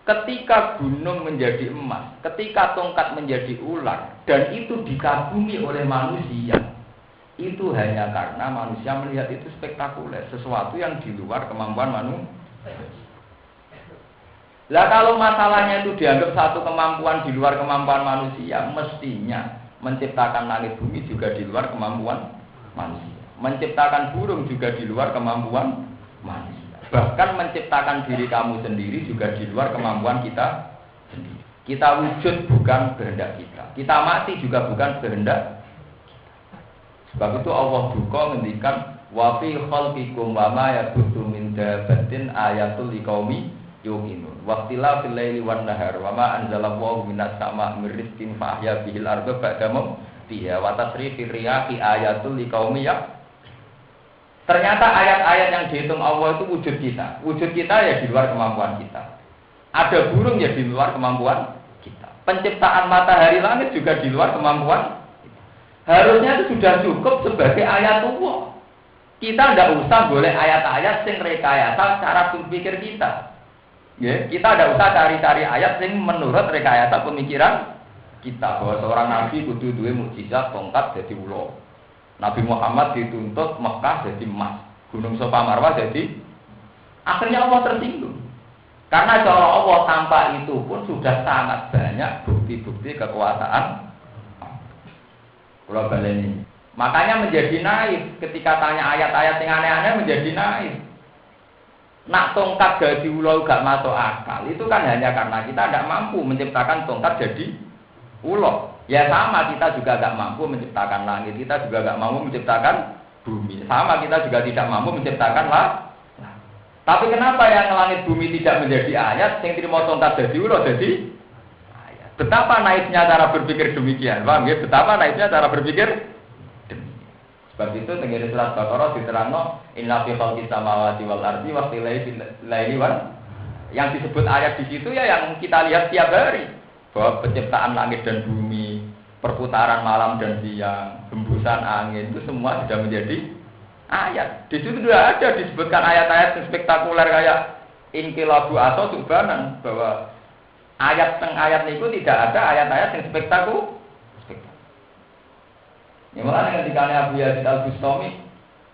Ketika gunung menjadi emas, ketika tongkat menjadi ular, dan itu dikagumi oleh manusia, itu hanya karena manusia melihat itu spektakuler, sesuatu yang di luar kemampuan manusia. Lah kalau masalahnya itu dianggap satu kemampuan di luar kemampuan manusia, mestinya menciptakan langit bumi juga di luar kemampuan manusia. Menciptakan burung juga di luar kemampuan manusia. Bahkan menciptakan diri kamu sendiri juga di luar kemampuan kita sendiri. Kita wujud bukan kehendak kita. Kita mati juga bukan kehendak kita. Sebab itu Allah duka ngendikan wa fi khalqikum wa ma yabuthu min dabatin ayatul liqaumi yuqinun. Waqtila fil laili wan nahar wa ma anzalallahu minas sama'i mir rizqin fa ahya bihil arda ba'da mautiha wa tasrifir riyahi ayatul liqaumi ya. Ternyata ayat-ayat yang dihitung Allah itu wujud kita. Wujud kita ya di luar kemampuan kita. Ada burung ya di luar kemampuan kita. Penciptaan matahari langit juga di luar kemampuan kita. Harusnya itu sudah cukup sebagai ayat Allah. Kita tidak usah boleh ayat-ayat yang rekayasa cara berpikir kita. Ya, kita tidak usah cari-cari ayat yang menurut rekayasa pemikiran kita. Bahwa seorang nabi kudu duwe mukjizat tongkat jadi ulo. Nabi Muhammad dituntut Mekah jadi emas, Gunung Safa Marwah jadi. Akhirnya Allah tersinggung. Karena cara Allah tanpa itu pun sudah sangat banyak bukti-bukti kekuasaan. Kalau baleni. Makanya menjadi naif ketika tanya ayat-ayat yang aneh-aneh menjadi naif. Nak tongkat jadi ulo gak masuk akal. Itu kan hanya karena kita tidak mampu menciptakan tongkat jadi ulo. Ya sama, kita juga tidak mampu menciptakan langit, kita juga tidak mampu menciptakan bumi. Sama, kita juga tidak mampu menciptakan Tapi kenapa yang langit bumi tidak menjadi ayat, yang terima tongkat jadi ulo jadi ayat? Betapa naifnya cara berpikir demikian, paham ya? Betapa naifnya cara berpikir demikian. Sebab itu tenggiri surat Baqarah diterangno inna fi khalqis samawati wal ardi wa ikhtilafil laili wan. Yang disebut ayat di situ ya yang kita lihat tiap hari. Bahwa penciptaan langit dan bumi, perputaran malam dan siang, hembusan angin itu semua sudah menjadi ayat. Di situ sudah ada disebutkan ayat-ayat yang spektakuler kayak inqilabu atau subhanan, bahwa ayat itu tidak ada ayat-ayat yang spektakuler. Ya malah dengan dikane Abu Yazid Al-Bustami,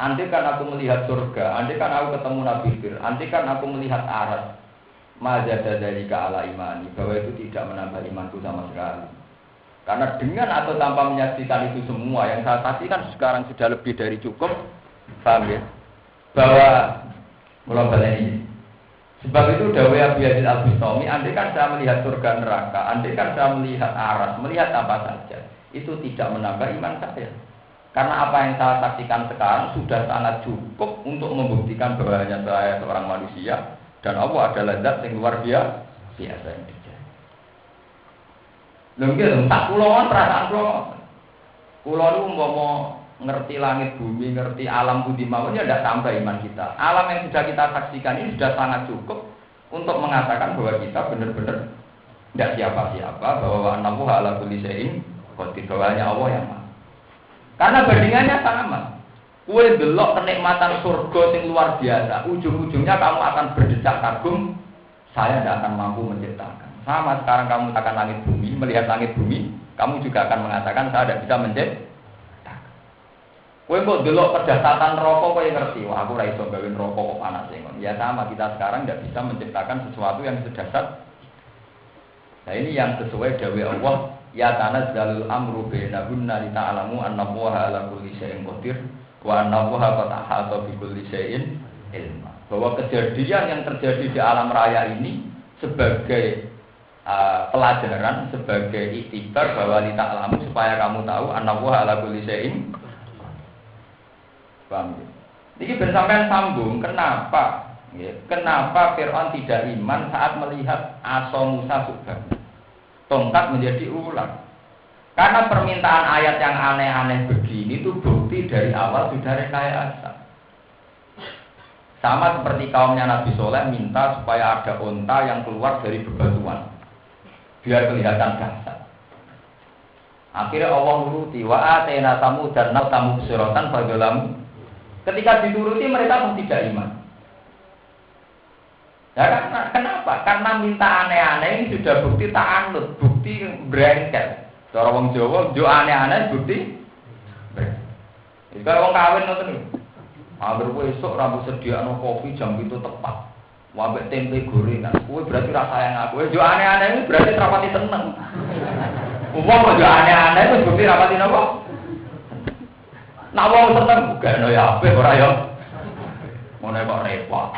andai kan aku melihat surga, andai kan aku ketemu Nabi Fir, andai kan aku melihat aras. Majada dari ala imani, bahwa itu tidak menambah imanku sama sekali. Karena dengan atau tanpa menyaksikan itu semua yang saya saksikan sekarang sudah lebih dari cukup, paham ya? Bahwa mulai ini. Sebab itu dawai Abu Yazid Al-Bustami, andai kan saya melihat surga neraka, andai kan saya melihat aras, melihat apa saja, itu tidak menambah iman saya. Karena apa yang saya saksikan sekarang sudah sangat cukup untuk membuktikan bahwa hanya saya seorang manusia. Dan Allah adalah zat yang luar biasa yang terjadi. Mungkin tak kulon perasaan kulon itu mau ngerti langit bumi, ngerti alam budi mawon ya tidak tambah iman kita. Alam yang sudah kita saksikan ini sudah sangat cukup untuk mengatakan bahwa kita benar-benar tidak siapa-siapa, bahwa Allahu ala kulli syai'in qadir, bahwa hanya Allah yang maha. Karena bandingannya sama. Kue delok kenikmatan surga yang luar biasa, ujung-ujungnya kamu akan berdecak kagum, saya tidak akan mampu menciptakan. Sama sekarang kamu akan langit bumi, melihat langit bumi, kamu juga akan mengatakan saya tidak bisa menciptakan. Kue kok delok kedahsyatan rokok, kue ngerti, wah aku raiso gawin rokok kok panas ya. Ya sama, kita sekarang tidak bisa menciptakan sesuatu yang sedasar. Nah ini yang sesuai dawai Allah, ya tanazzalul amru bainahunna li ta'lamu annallaha ala kulli syai'in qadir. Wa annallaha qad ahata bi kulli syai'in ilma. Bahwa kejadian yang terjadi di alam raya ini sebagai pelajaran, sebagai iktibar bahwa li ta'lamu supaya kamu tahu annallaha ala kulli syai'in. Paham ya? Ini bersamaan sambung kenapa? Ya, kenapa Fir'aun tidak iman saat melihat asa Musa subhanahu tongkat menjadi ular? Karena permintaan ayat yang aneh-aneh begini itu bukti dari awal sudah rekayasa. Sama seperti kaumnya Nabi Soleh minta supaya ada unta yang keluar dari bebatuan, biar kelihatan dahsyat. Akhirnya Allah nuruti wa atena tamu dan tamu suratan fadzalamu. Ketika dituruti mereka pun tidak iman. Ya, kenapa? Karena minta aneh-aneh ini sudah bukti ta'anut, bukti brengkel. Cara wong Jawa, jo aneh-aneh bukti brengkel. Kalau wong kawin ngoten niku. Angger kowe esuk rambut sediakno kopi jam itu tepat. Wambek tempe gorengan. Kowe berarti ra sayang aku. Jo aneh-aneh itu berarti rapati seneng. Wong kok jo aneh-aneh itu bukti rapati napa? Nak wong seneng gak ya apik ora ya. Ngono kok repot.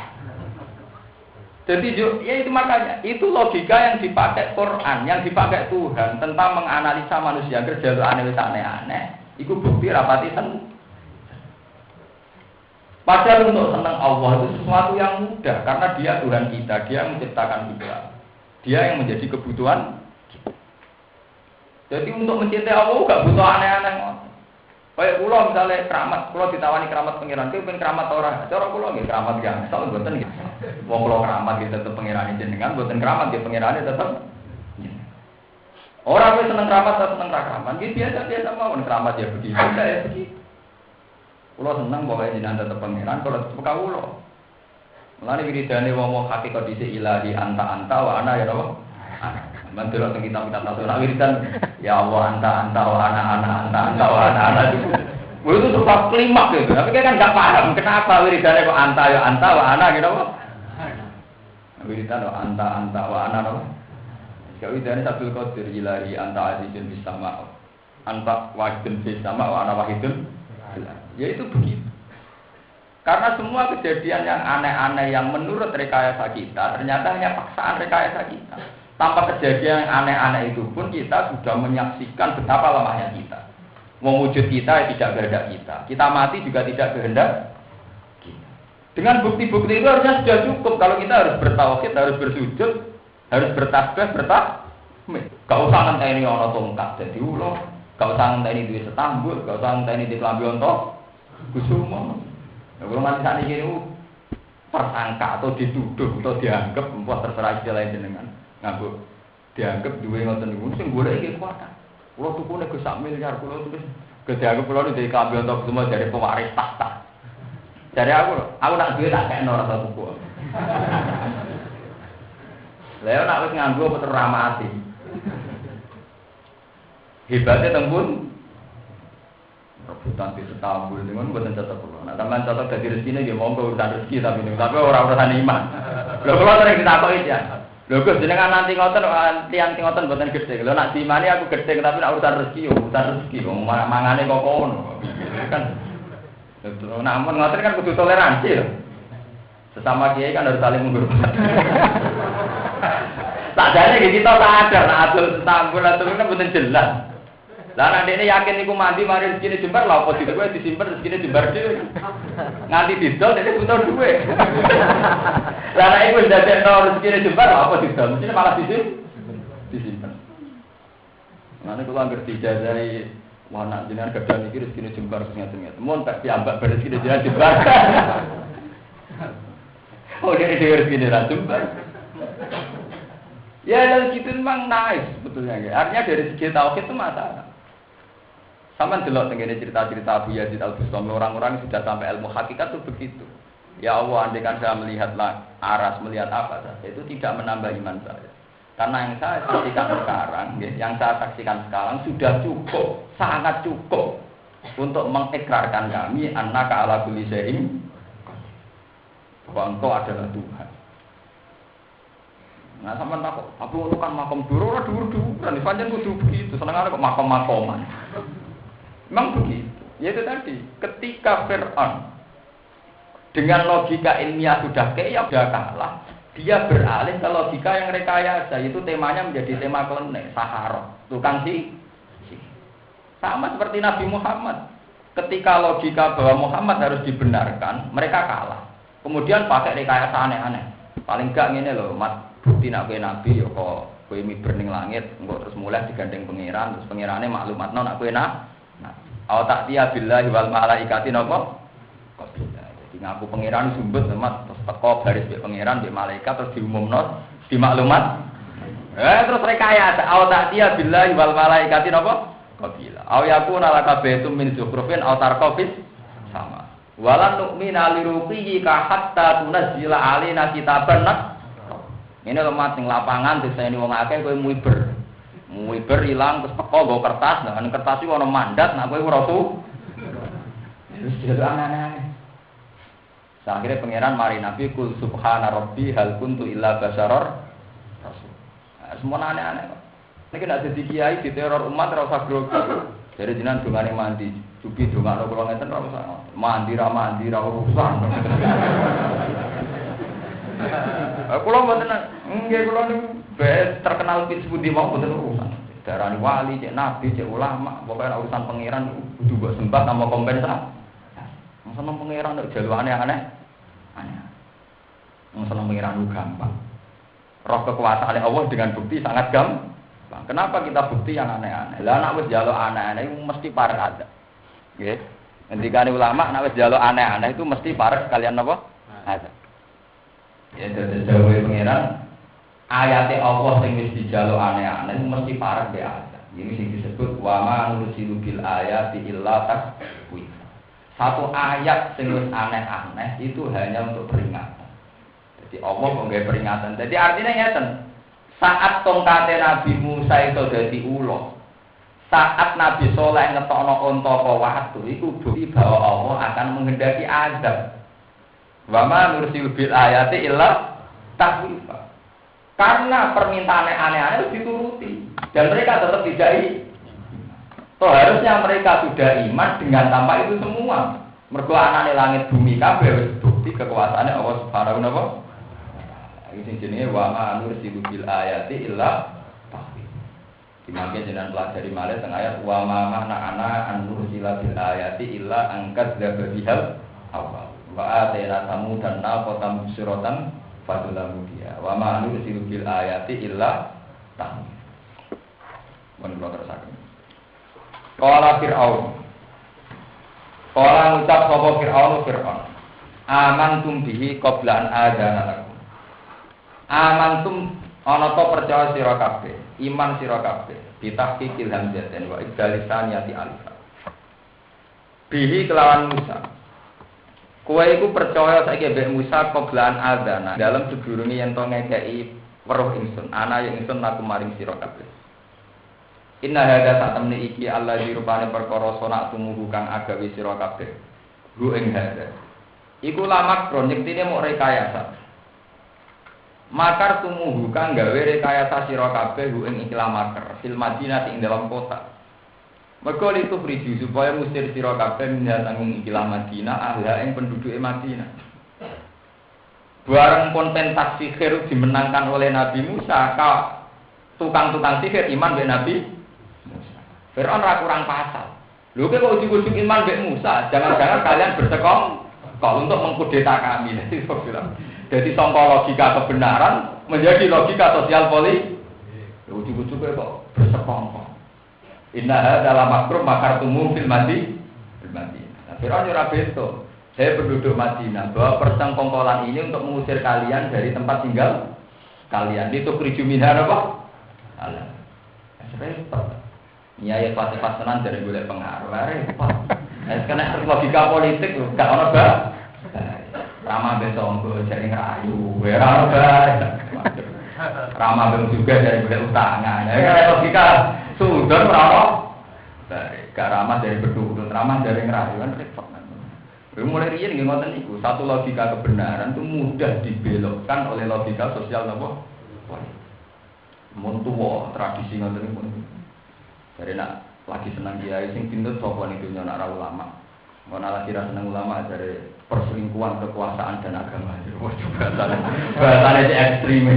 Jadi ya itu makanya, itu logika yang dipakai Quran, yang dipakai Tuhan tentang menganalisa manusia kerja aneh-aneh. Itu bukti rapati seneng. Padahal untuk senang Allah itu sesuatu yang mudah karena Dia Tuhan kita, Dia yang menciptakan kita, Dia yang menjadi kebutuhan kita. Jadi untuk mencintai Allah gak butuh aneh-aneh. Kayak kula misalnya keramat, kula ditawani keramat pangeran, ki pengen keramat ora. Cara kula nggih keramat ya, asal mboten nggih. Wong kula keramat nggih tetep pangerane jenengan, mboten keramat nggih pangerane tetep. Ora wis seneng keramat atau seneng ra keramat, nggih biasa-biasa mawon keramat ya begitu, ya begitu. Kula seneng pokoke jenengan tetep pangeran, kula tetep kawula. Mulane wiridane wong hakikat dhisik ilahi anta wa ana ya napa? Mantul teng kitab-kitab tasawuf wiridan ya Allah anta wa anta wa ana. Itu sebab klimaks gitu. Tapi kan enggak paham kenapa wiridane kok anta wa ana gitu apa? Wiridan anta wa ana apa? Kalau wiridane Abdul Qadir ilahi anta azizun bis sama. Anta wahidun bis sama wa ana wahidun. Ya itu begitu. Karena semua kejadian yang aneh-aneh yang menurut rekayasa kita ternyata hanya paksaan rekayasa kita. Tanpa kejadian yang aneh-aneh itu pun kita sudah menyaksikan betapa lemahnya kita. Mewujud kita tidak kehendak kita. Kita mati juga tidak kehendak kita. Dengan bukti-bukti itu harusnya sudah cukup. Kalau kita harus bertauhid, harus bersujud, harus bertasbih, bertahmid. Gak usah ngenteni ana tongkat dadi ulo, gak usah ngenteni duwe setambul, gak usah ngenteni di klambi onto kusumo. Kalau nanti saat ini tersangka atau dituduh atau dianggap terserah istilah jenengan. Nganggo dianggap duwe ngoten niku sing golek iki kuwatan. Kula tukune Gus sak miliar kula terus dianggap kula dari kambil untuk semua dari pewaris tahta. Dari aku nak duwe tak kekno ora tuku. Lah nek wis nganggo apa teramati. Hebatnya tembun rebutan di setambul dengan mboten cocok kula. Nek sampean cocok dadi rezekine nggih monggo urusan rezeki tapi ora urusan iman. Lha kula sering ditakoki ya. Lho Gus jenengan nanti ngoten tiyang sing ngoten mboten gedhe. Lho nak diimani aku gedhe tapi nak urusan rezeki wong mangane kok ngono. Kan. Namun ngoten kan kudu toleransi lho. Sesama kiai kan harus saling menghormati. Sakjane kita sadar nak adol setambul atau kan mboten jelas. Lah nek dene yakin niku mandi mari rezekine jembar lha apa dikowe disimpen rezekine jembar dhewe. Nganti didol dene butuh duwe. Lah nek iku ndadekno rezekine jembar lha apa didol mesti malah disimpen. Mane kula anggere dijajahi wana jenengan gedhan iki rezekine jembar ngeten-ngeten. Mun tak piambak rezekine jenengan jembar. Oh dene dhewe rezekine ra jembar. Ya dan gitu memang nice sebetulnya. Artinya dari segi tauhid itu masalah. Sama delok tengene cerita-cerita Abu Yazid Al-Bustami orang-orang yang sudah sampai ilmu hakikat itu begitu. Ya Allah, andaikan saya melihatlah aras, melihat apa saja, itu tidak menambah iman saya. Karena yang saya saksikan sekarang sudah cukup, sangat cukup untuk mengikrarkan kami annaka ala kulli syai'in bahwa engkau adalah Tuhan. Nah, sama tak kok, aku kan makom dulu, ora dhuwur-dhuwuran, pancen kudu begitu, senengane kok makom-makoman. Memang begitu. Ya itu tadi, ketika Fir'aun dengan logika ilmiah sudah kalah, dia beralih ke logika yang rekayasa, itu temanya menjadi tema klenik, sahara, tukang sama seperti Nabi Muhammad. Ketika logika bahwa Muhammad harus dibenarkan, mereka kalah. Kemudian pakai rekayasa aneh-aneh. Paling enggak ngene lho, Mat, bukti nak kowe nabi ya kok kowe miber ning langit, engko terus mulai digandeng pangeran, terus pangerane maklumatno nak kowe nak. Aw tak dia billahi wal malaikati napa? Kok bisa. Jadi ngaku pangeran sumbut temat terus teko baris mbek pangeran mbek malaikat terus diumumno di maklumat. Terus rekayasa au ta'tiya billahi wal malaikati napa? Qabila. Au yakuna laka baitum min zukhrufin aw tarqafis sama. Walan nu'mina liruqiyika hatta tunazzila alaina kitaban nak. Ini lemah sing lapangan diseni wong akeh kowe muiber. Muiber ilang terus teko nggo kertas, nah kertas iki ana mandat nek kowe ora tuh. Wis jadi aneh-aneh. Akhirnya pangeran mari Nabi kul subhana rabbi hal kuntu illa basyarar rasul. Semua aneh-aneh kok. Nek nek dadi kiai diteror umat ora usah grogi. Jadi jenengan dongane mandi, cupi dongane kula ngeten ora usah. Mandi ra urusan. Kula mboten nggih kula niku terkenal pit sepundi mau mboten urusan. Darani wali, cek nabi, cek ulama, pokoke urusan pangeran kudu mbok sembah tanpa kompensasi. Seneng pangeran nek jalu aneh-aneh. Seneng pangeran itu gampang. Roh kekuasaan Allah dengan bukti sangat gampang. Kenapa kita bukti yang aneh-aneh? Lah nek wis njaluk aneh-aneh itu mesti parek ada. Nggih. Ngendikane ulama nek wis njaluk aneh-aneh itu mesti parek kalian napa? Ada. Ya dadi dawuhe pangeran ayate Allah sing wis dijaluk aneh-aneh itu mesti parek be ada. Ini sing disebut wa ma nursilu bil ayati illa takwif. Satu ayat sing wis aneh-aneh itu hanya untuk peringatan. Jadi Allah kok nggawe peringatan. Jadi artinya ngeten. Saat tongkate Nabi Musa itu dadi ula. Saat Nabi Saleh ngetokno unta apa watu iku bukti bahwa Allah akan menghendaki azab. Wa ma nursil bil ayati illa takhwifa. Karena permintaan aneh-aneh dituruti dan mereka tetap tidak toh harusnya mereka sudah iman dengan tanpa itu semua. Mergo anane langit bumi kabeh wis bukti kekuasaane Allah Subhanahu wa taala. Iki jenenge wa ma nursilu bil ayati illa tahqiq. Dimangke jenengan pelajari malih teng ayat wa ma ana an nursila bil ayati illa angkat dzabihal awal. Wa atayna samudan naqatan siratan fadlamu dia. Wa ma nursilu bil ayati illa tahqiq. Mun terusaken. Qala Fir'aun. Qala ngucap sapa Fir'aun. Amantum bihi qabla an adzana lakum. Amantum ana to percaya sira kabeh, iman sira kabeh, bitahqiqil hamzatin wa ibdalisaniyati alif. Bihi kelawan Musa. Kowe iku percaya saiki mbek Musa qabla an adzana, dalem sedurunge yen to ngekeki weruh ingsun, ana ing ingsun laku maring sira kabeh. Inna hadza satamni iki Allah dirupane perkara sonak tumuhu kang agawe sira kabeh. Hu ing hadza. Iku lamak proyektine mok rekayasa. Makar tumuhu kang gawe rekayasa sira kabeh hu ing ikhlas makar fil Madinah ing dalam kota. Mergo itu friji supaya musir sira kabeh menyang ikhlas Madinah ahla ing penduduke Madinah. Bareng konten sihir dimenangkan oleh Nabi Musa, tukang-tukang sihir iman be Nabi Fir'aun ra kurang pasal. Lho kok ujug-ujug iman mbek Musa, jangan-jangan kalian bersekong kalau untuk mengkudeta kami. Jadi sangka logika kebenaran menjadi logika sosial politik. Ujug-ujug kok bersekongkol. Inna hadza makrum makartumum fil Madinah. Fir'aun ora beto. Saya penduduk Madinah bahwa persekongkolan ini untuk mengusir kalian dari tempat tinggal kalian. Itu kriju minhar apa? Allah. Repot. Nyai pas-pas tenan dari golek pengaruh. Repot. Karena logika politik gak ono ba. Rama besongko jadi ngerayu, ora bae. Rama ben juga dari golek utangan. Ya logika sudon ora ono. Gak ramah dari berduduk, ramah dari ngerayu kan repot. Mulai riyen nggih ngoten niku, satu logika kebenaran itu mudah dibelokkan oleh logika sosial napa? Mun tuwa tradisi ngoten niku. Dari nak lagi senang kiai sing pinter sapa niku nyonak ra ulama. Ngono lagi ra seneng ulama dari perselingkuhan kekuasaan dan agama. Bahasane sing ekstrem.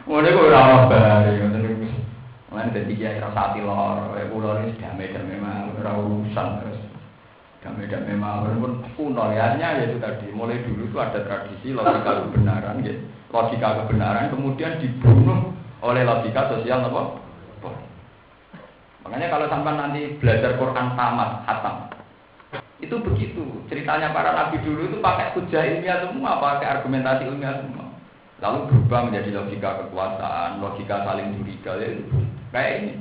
Ngono kok ora ono bare ngoten niku. Lan dadi kiai ra sati lor, kula iki damai-damai mah ora urusan terus. Damai-damai mah pun kuno ya, itu tadi mulai dulu itu ada tradisi logika kebenaran, gitu. Logika kebenaran kemudian dibunuh oleh logika sosial apa? Makanya kalau sampai nanti belajar Quran tamat, hatam, Itu begitu. Ceritanya para nabi dulu itu pakai hujah ilmiah semua, pakai argumentasi ilmiah semua. Lalu berubah menjadi logika kekuasaan, logika saling curiga. Ya, kayak ini.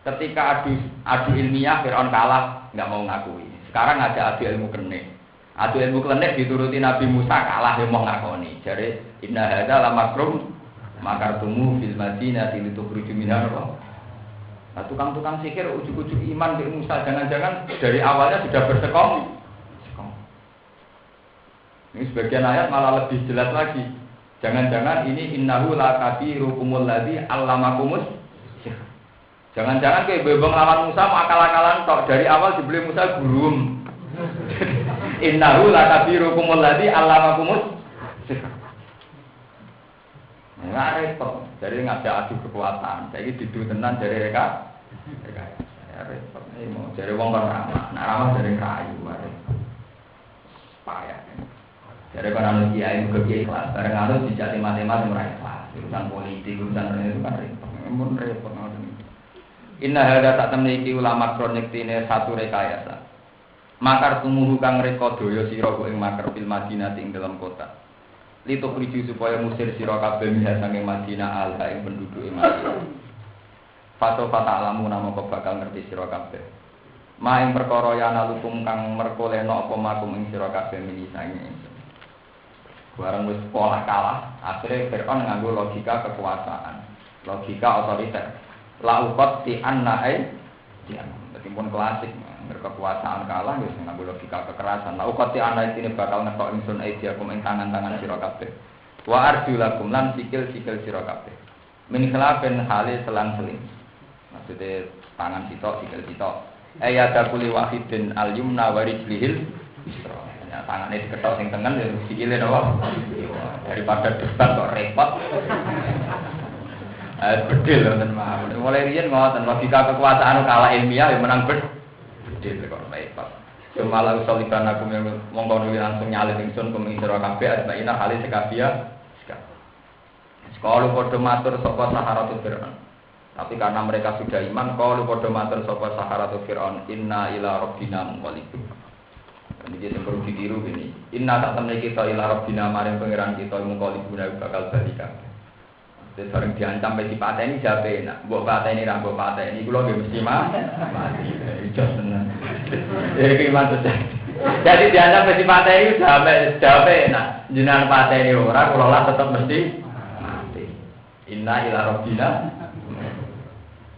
Ketika adu ilmiah, Fir'aun kalah, nggak mau ngakui. Sekarang ada adu ilmu klenik. Adu ilmu klenik dituruti Nabi Musa kalah, dia mau ngakoni. Jadi inna hadza la makrum makartumu fil madinati litukhruju minha. Nah, tukang-tukang sihir ujuk-ujuk iman ke Musa, jangan-jangan dari awalnya sudah bersekong. Ini sebagian ayat malah lebih jelas lagi. Jangan-jangan ini innahu lakabirukumul ladzi allamakumus. Jangan-jangan kayak bebong lawan Musa mau akal-akalan tok, dari awal dibeli Musa gurum. Innahu lakabirukumul ladzi allamakumus. Nah, repot. Jadi ngajak adu kekuatan. Saya ini didu tenan dari mereka. Saya repot. Ini mau dari wong kan ramah. Nah ramah dari kayu. Payah. Dari koran kiai ke kiai kelas. Bareng harus dijati matematik mulai kelas. Urusan politik, urusan itu kan repot. Mun repot. Inna hadza tak temniki ulama kronik tine satu rekayasa. Makar tumuhu kang reka daya sira ing makar fil Madinah ing dalam kota. Litu priju supaya musir sira kabeh minha saking Madinah alha ing penduduk Madinah. Fato fata'lamu nama kok bakal ngerti sira kabeh. Ma ing perkara yana lukum kang merkoleno apa makum ing sira kabeh minisange. Barang wis pola kalah, akhire Fir'aun nganggo logika kekuasaan, logika otoriter. La uqat ti annae ya, dadi pun klasik. Berkekuasaan kalah wis nganggo logika kekerasan. La uqat ti annae ini bakal ngetok ingsun aidiakum ing tangan-tangan sira kabeh. Wa arjulakum lan sikil-sikil sira kabeh. Min khilafen hale selang-seling. Maksudnya tangan sitok, sikil sitok. Ayat kuli wahidin al-yumna wa rijlihil isra. Ya tangane diketok sing tengen ya sikile napa? Daripada debat kok repot. Bedil wonten mawon. Mulai riyen ngoten logika kekuasaan kalah ilmiah ya menang bedil kok repot. Semalah usaliban aku mongko nulis langsung nyalip ingsun kuming sira kabeh asbaina hale sekabia. Sekolah padha matur sapa Saharatu Fir'aun. Tapi karena mereka sudah iman, qalu padha matur sapa Saharatu Fir'aun, inna ila rabbina munqalibun. Ini dia perlu ditiru gini. Inna tak temne kita ila rabbina maring pangeran kita munqalibun bakal bali kabeh. Sering diancam besi pateni jape nak, mbok pateni ra mbok pateni kula nggih mesti mati. Ijos tenan. Iki maksud. Jadi diancam besi pateni jape nak, jenengan pateni ora kula lah tetep mesti mati. Inna ila rabbina.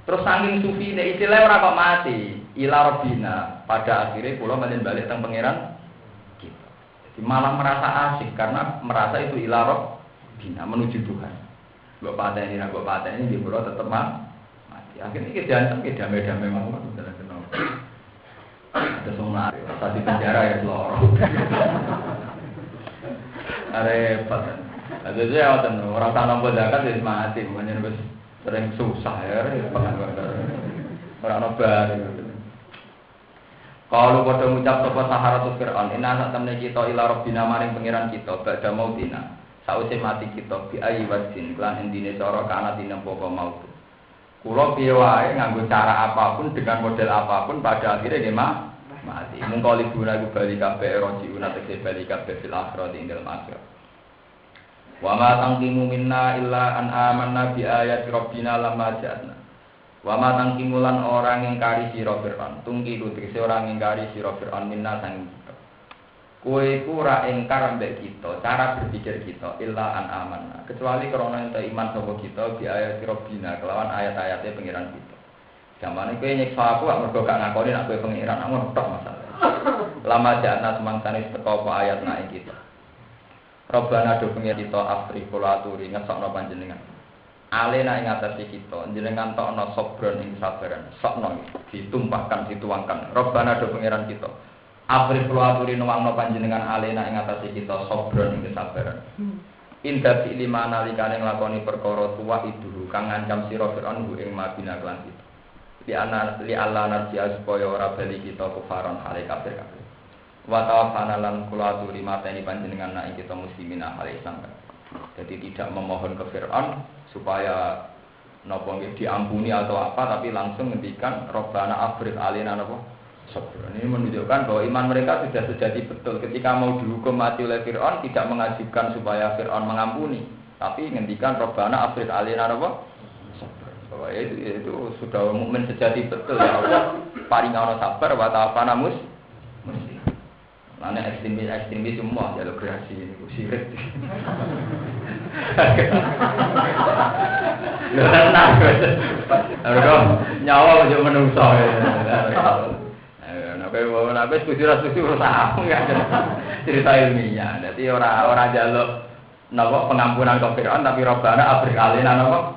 Terus saking sufi nek istilah ora kok mati, ila rabbina. Pada akhirnya kula menyen balik teng pangeran kita. Jadi malah merasa asik karena merasa itu ila rabbina menuju Tuhan. Mbok pateni ra mbok pateni nggih kula tetep mati. Akhirnya iki diancam ki damai-damai mawon terus kenal. Ada semua tadi penjara ya loro. Repot. Ada dia orang tanam zakat wis mati, menyen wis sering susah ya repot. Ora ono bar. Kalau padha ngucap sapa Saharatu Fir'aun, inna sak temne kita ila rabbina maring pangeran kita badha mautina. Sause mati kita bi ayi wasin lan endine cara kana tinampa maut. Kula piye wae nganggo cara apapun dengan model apapun pada akhirnya nggih mati. Mung kali guna iku bali kabeh rojiuna tegese bali kabeh fil akhirati ing dalem akhirat. Wa ma tangkimu minna illa an amanna bi ayati rabbina lamma ja'na. Wa ma tangkimu lan orang ingkari sira Fir'aun. Tungkiru tegese orang ingkari sira Fir'aun minna sang kowe iku ora engkar ambek kita, cara berpikir kita illa an amanna. Kecuali karena ente iman sapa kita bi ayati rabbina kelawan ayat-ayate pangeran kita. Jamane kowe nyiksa aku gak mergo gak ngakoni nek kowe pangeran, aku tok masalah. Lama jana semangsane teko apa ayat naik kita. Robbana do pengen kita afri kula aturi ngesokno panjenengan. Alena ing atase kita, jenengan tokno sobron ing sabaran. Sokno ditumpahkan dituangkan. Robbana do pangeran kita. Afri kula aturi nuwangno panjenengan alena ing atase kita sobron ing kesabaran. Inda fi lima nalikane nglakoni perkara tuwa idu kang ngancam sira Fir'aun ing Madinah lan kita. Li Allah narji'a supaya ora bali kita kufaron hale kafir kabeh. Wa tawaffana lan kula aturi mateni panjenengan nek kita muslimin hale Islam. Jadi tidak memohon ke Fir'aun supaya napa nggih diampuni atau apa tapi langsung ngendikan Rabbana afriq alina napa sabr. Ini menunjukkan bahwa iman mereka sudah sejati betul. Ketika mau dihukum mati oleh Fir'aun, tidak mengajukan supaya Fir'aun mengampuni, tapi ngendikan Rabbana afriq alaina apa? Sabr. Bahwa itu sudah mukmin sejati betul ya Allah. Paringono sabar wa ta'afana muslim. Mana ekstremis semua jalur kreasi ini sirik. Tenang. Harga nyawa aja menungso. Nabe setuju urusan ya. Cerita ilmiah. Jadi orang jaluk napa pengampunan ke Fir'aun tapi Rabbana afriq alaina napa?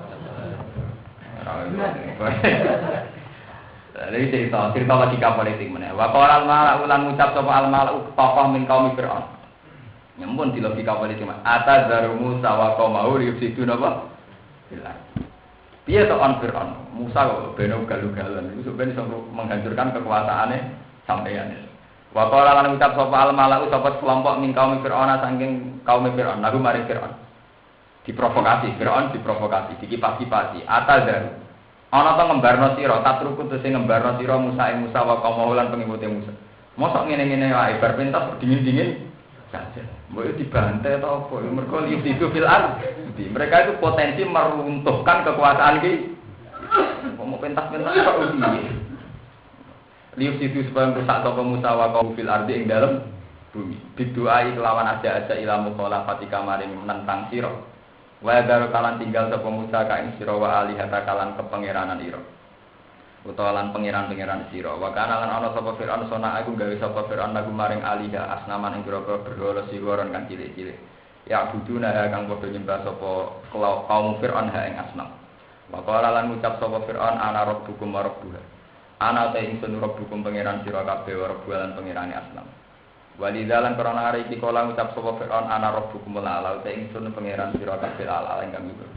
Jadi cerita logika politik mana? Waqala al-mala'u lan ngucap sapa al-mala'u tokoh min kaum Fir'aun. Nyempun di logika politik mana? Atadzaru Musa wa qaumahu yufsiduna apa? Bilang. Piye to on Fir'aun? Musa kok ben ugal-ugalan iku sampeyan iso menghancurkan kekuasaane sampeyan. Waqala lan ngucap sapa al-mala'u sapa kelompok min kaum Fir'aun saking kaum Fir'aun lagu mari Fir'aun. Diprovokasi, Fir'aun diprovokasi, dikipas-kipasi. Atadzaru ana ta ngembarno sira tatruku te sing ngembarno sira Musa ing Musa wa kaum lan pengikuti Musa. Mosok ngene-ngene wae bar pentas dingin-dingin saja. Mbok dibantai ta apa? Mergo itu fil ard. Mereka itu potensi meruntuhkan kekuasaan ki. Mau pentas-pentas kok piye? Liuf itu supaya merusak sapa Musa wa kaum fil ard ing dalem bumi. Biduai kelawan aja-aja ilamu khalafati kamaring menentang sira. Wa daru kalan tinggal sapa Musa ka ing sira wa alihata kalan kepangeranan ira. Utawa lan pangeran-pangeran sira. Wa kana lan ana sapa Firaun sona aku gawe sapa Firaun lagu maring aliha asnaman ing pira-pira berhala siwaran kang cilik-cilik. Ya buduna kang padha nyembah sapa kaum Firaun ha ing asnam. Wa qala lan ngucap sapa Firaun ana rabbukum wa rabbuha. Ana ta ingsun rabbukum pangeran sira kabeh wa rabbuha lan pangerane asnam. Walidalan karena hari iki kala ngucap sapa Fir'aun ana rabbukum ala ta ingsun pangeran sira kabeh ala ingkang itu.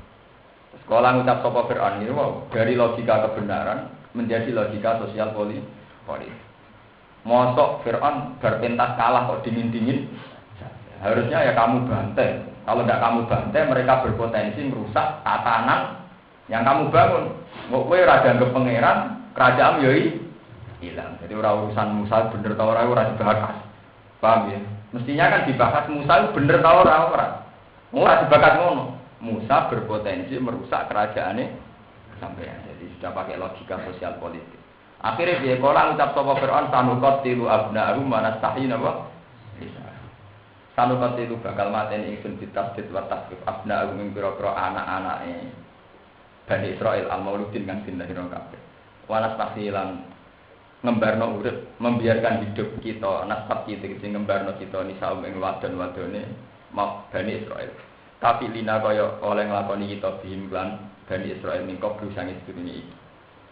Sekolah ngucap sapa Fir'aun iki dari logika kebenaran menjadi logika sosial politik. Mosok Fir'aun berpentas kalah kok dingin-dingin. Harusnya ya kamu bantai. Kalau tidak kamu bantai mereka berpotensi merusak tatanan yang kamu bangun. Kok kowe ora dianggap pangeran, kerajaan yo hilang. Jadi ora urusan Musa bener ta ora dibahas. Paham ya? Mestinya kan dibahas Musa itu bener tau ora. Ora dibahas ngono. Musa berpotensi merusak kerajaannya sampeyan. Jadi sudah pakai logika sosial politik. Akhirnya dia kala ngucap sapa Fir'aun sanukot tilu abna'u manastahin apa? Sanukot tilu bakal mateni ingsun ditasdid wa tasdid abna'u ing pira-pira anak-anake Bani Israil al-mauludin kang dilahirno kabeh. Wanastahilan ngembarno urip membiarkan hidup kita nasab kita sing ngembarno kita nisaum ing wadon-wadone mau Bani Israil. Tapi lina kaya oleh nglakoni kita bihim lan Bani Israil mingko brusange sedurunge iki.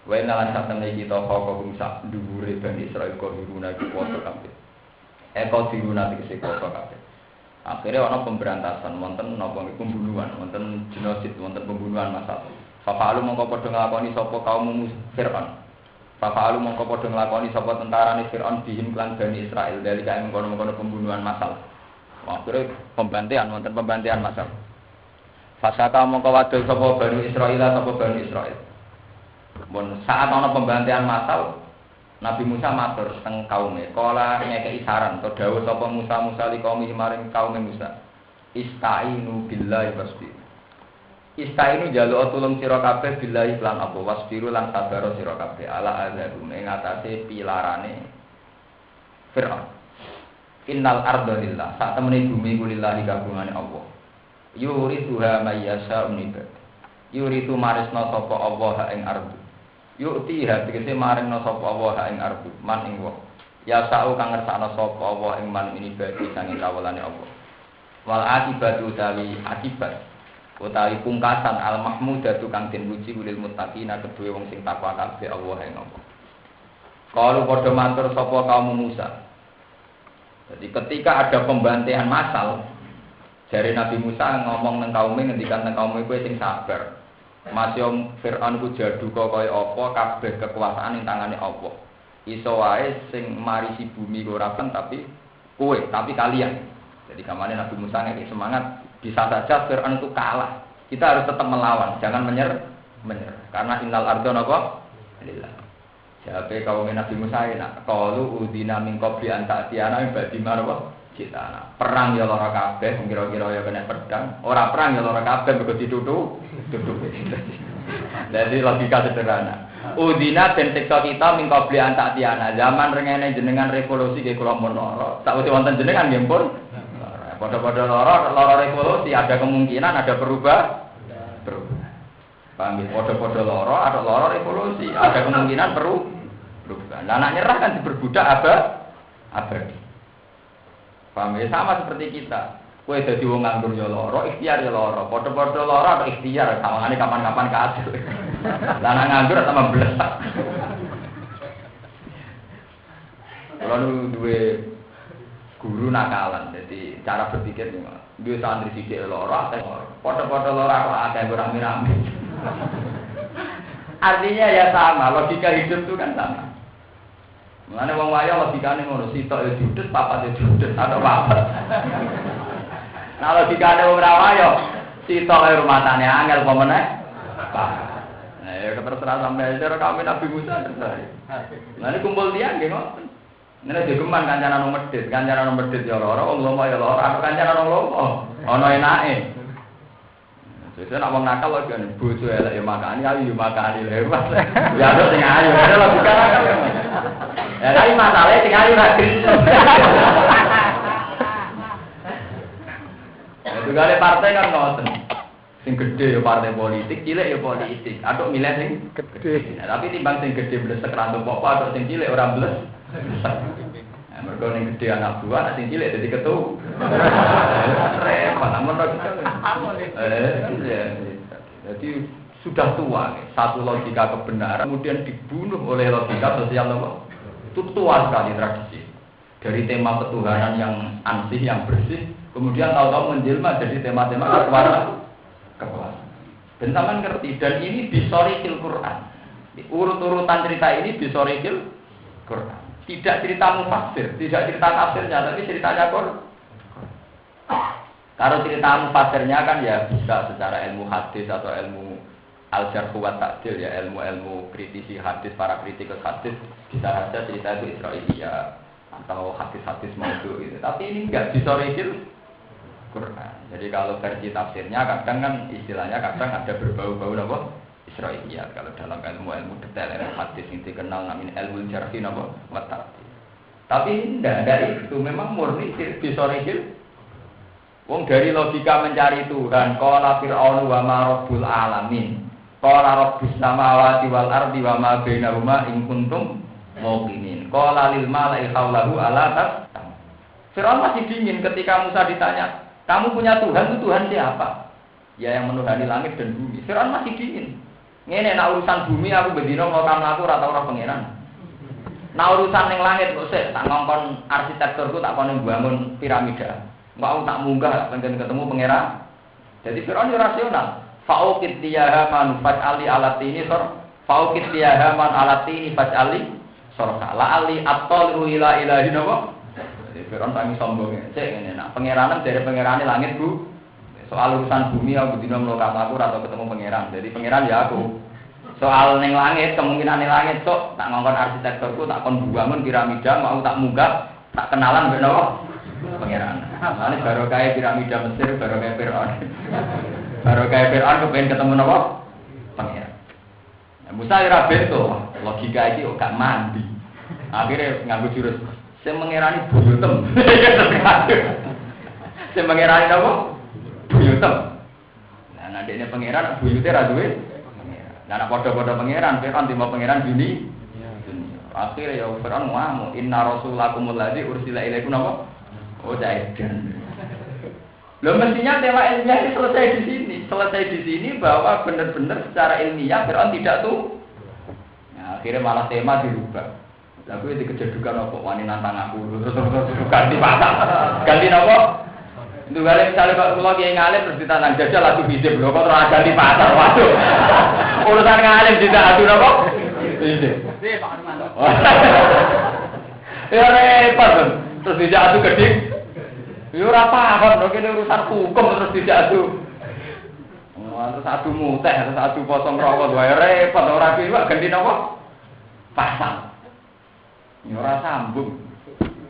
Wae nalan satemene kita kok sak dhuwure Bani Israil kok diruna iku padha kabeh. Eko diruna iki kok kabeh. Akhirnya ana pemberantasan wonten napa pembunuhan, wonten genosid, wonten pembunuhan massal. Fafalu mongko padha nglakoni sapa kaum Fir'aun. Fafalu mongko padha nglakoni sapa tentarane Fir'aun bihim lan Bani Israil dari kae mengkono-mengkono pembunuhan massal. Akhire pembantian wonten pembantian massal. Fasaka mongko wadul sapa Bani Israil sapa Bani Israil. Mun saat ana pembantian massal Nabi Musa matur teng kaume, kala ngekeki saran to dawuh sapa Musa li kaum maring kaume Musa. Istainu billahi wasbir. Istainu jaluk tulung sira kabeh billahi lan apa wasbiru lan sabar sira kabeh ala azabum ing atase pilarane Fir'aun. Innal arda lillah, sak temene bumi ku lillahi kagungane Allah. Yurituha may yasha unibad. Yuritu marisna sapa Allah ing ardu. Yukti tegese maringna sapa Allah ing ardu man ing wong. Ya sa'u kang ngersakna sapa Allah ing man ini bagi sanging kawulane Allah. Wal akibatu tawi akibat utawi pungkasan al mahmudatu kang den puji lil muttaqina kedue wong sing takwa kabeh Allah ing Allah. Kalu padha matur sapa kaum Musa. Jadi ketika ada pembantaian massal dari Nabi Musa ngomong nang kaume ngendikan nang kaume kowe sing sabar. Masih Fir'aun ku jadu kaya apa kabeh kekuasaan ing tangane Allah. Iso wae sing marisi bumi ora tapi kowe, tapi kalian. Jadi kamane Nabi Musa ngeki semangat, bisa saja Fir'aun itu kalah. Kita harus tetap melawan, jangan menyerah. Karena innal ardha napa? Lillah. Jabe kaum Nabi Musa nak qalu udina min qabli an ta'tiyana badi marwa citana. Perang ya lara kabeh kira-kira ya kena pedang. Ora perang ya lara kabeh mergo dituthuk. Jadi logika sederhana. Udina ben siksa kita min qabli an ta'tiyana. Zaman rengene jenengan revolusi nggih kula mun lara. Sakwise wonten jenengan nggih pun padha-padha lara revolusi ada kemungkinan ada berubah. Paham ya? Padha-padha lara atau lara revolusi ada kemungkinan berubah. Nah, anak nyerah kan diperbudak abadi. Paham ya? Sama seperti kita. Kowe dadi wong nganggur ya lara, ikhtiar ya lara. Padha-padha lara atau ikhtiar sawangane kapan-kapan kasil. Lah nek nganggur sama blesak. Kalau duwe guru nakalan, jadi cara berpikir nih, duwe santri sithik lara, padha-padha lara kok akeh rame-rame. Artinya ya sama, logika hidup itu kan sama. Mulane wong wayo logikane ngono, sitok ya judes, papat ya judes, atau papat. Nah logikane wong ora wayo, sitok e rumatane angel apa meneh? Nah ya terserah sampeyan cara kami Nabi Musa terserah. Lah ini kumpul tiyang nggih ngoten. Nek digeman kancanan medhit, kancanan medhit ya lara, wong lomo ya lara, atau kancanan wong lomo, ana enake. Jadi nak wong nakal lho kan bojo elek ya makani, ayu ya makani lho. Ya ada sing ayu, ada logika nakal. Ya tapi masalahnya sing ayu ra gelem. Ya tugale partai kan ngoten. Sing gedhe ya partai politik, cilik ya politik. Atuk milih sing gedhe. Nah, tapi timbang sing gedhe blesek ra entuk apa, atuk sing cilik ora blesek. Nah, mergo ning gedhe anak buah, sing cilik dadi ketu. Repot amun ora gitu. Jadi sudah tua, satu logika kebenaran kemudian dibunuh oleh logika sosial apa? Itu tua sekali tradisi. Dari tema ketuhanan yang ansih, yang bersih, kemudian tahu-tahu menjelma jadi tema-tema kekuasaan. Dan sama ngerti, dan ini bisorikil Quran. Urut-urutan cerita ini bisorikil Quran. Tidak cerita mufassir, tidak cerita tafsirnya, tapi ceritanya Quran. Kalau cerita mufassirnya kan ya bisa secara ilmu hadis atau ilmu al-jarh wa ta'dil ya, ilmu-ilmu kritisi hadis, para kritikus hadis bisa saja cerita itu Israiliyah atau hadis-hadis maudhu gitu. Tapi ini enggak bisorikil Quran. Jadi kalau versi tafsirnya kadang kan istilahnya kadang ada berbau-bau apa? Israiliyah. Kalau dalam ilmu-ilmu detail ilmu hadis yang dikenal namanya ilmu jarh wa ta'dil. Tapi enggak dari itu memang murni bisorikil. Wong dari logika mencari Tuhan, qala fir'aunu wa ma rabbul alamin. Qala rabbus samawati wal ardi wa ma bainahuma in kuntum muqinin. Qala lil mala'i haulahu ala tas. Fir'aun masih dingin ketika Musa ditanya, "Kamu punya Tuhan, itu Tuhan siapa?" Ya yang menuhani langit dan bumi. Fir'aun masih dingin. Ngene nek urusan bumi aku bendina ngokam aku ora tau ora pangeran. Nek urusan ning langit kok sik tak ngongkon arsitekturku tak kono bangun piramida. Mau tak munggah pengen ketemu pangeran. Jadi Firaun rasional. Fa'uqit tiyaha man fa'ali alati ini sor. Fa'uqit tiyaha man alati ini fa'ali sor. La ali at-talu ila ilahi napa? Jadi Firaun tak sombong. Cek ngene nak pangeranan dari pangerane langit, Bu. Soal urusan bumi aku dina mlokam aku atau ketemu pangeran. Jadi pangeran ya aku. Soal ning langit, kemungkinan ning langit sok tak ngongkon arsitekturku tak kon bangun piramida, mau tak munggah, tak kenalan mbek napa? Pangeran. Ini baru kayak piramida Mesir, baru kayak Fir'aun. Baru kayak Fir'aun kepengen ketemu napa? Pangeran. Musa ora beto, logika iki gak mandi. Akhirnya nganggo jurus sing mengerani buyutem. Sing mengerani napa? Buyutem. Nah, ndekne pangeran buyute ra duwe pangeran. Lah nek padha-padha pangeran, Fir'aun timba pangeran dunia. Akhirnya ya Fir'aun ngamuk, inna rasulakumul ladzi ursila ilaikum napa? Oh jaidan. Loh mestinya tema ilmiah ini selesai di sini bahwa benar-benar secara ilmiah Fir'aun tidak tuh. Nah, akhirnya malah tema dirubah. Lalu itu kejedukan apa? Wani nantang aku terus ganti pasang, ganti apa? Itu kali misalnya kalau kiai ngalim terus ditantang jajal lagu bisip loh, kok terus ganti pasar, waduh. Urusan ngalim tidak adu apa? Bisip. Pak Armanto. Ya repot terus tidak adu geding. Ya ora paham, lho kene urusan hukum terus tidak adu. Terus adu muteh, terus adu potong rokok wae repot ora piye ganti napa? pasang. Ya ora sambung.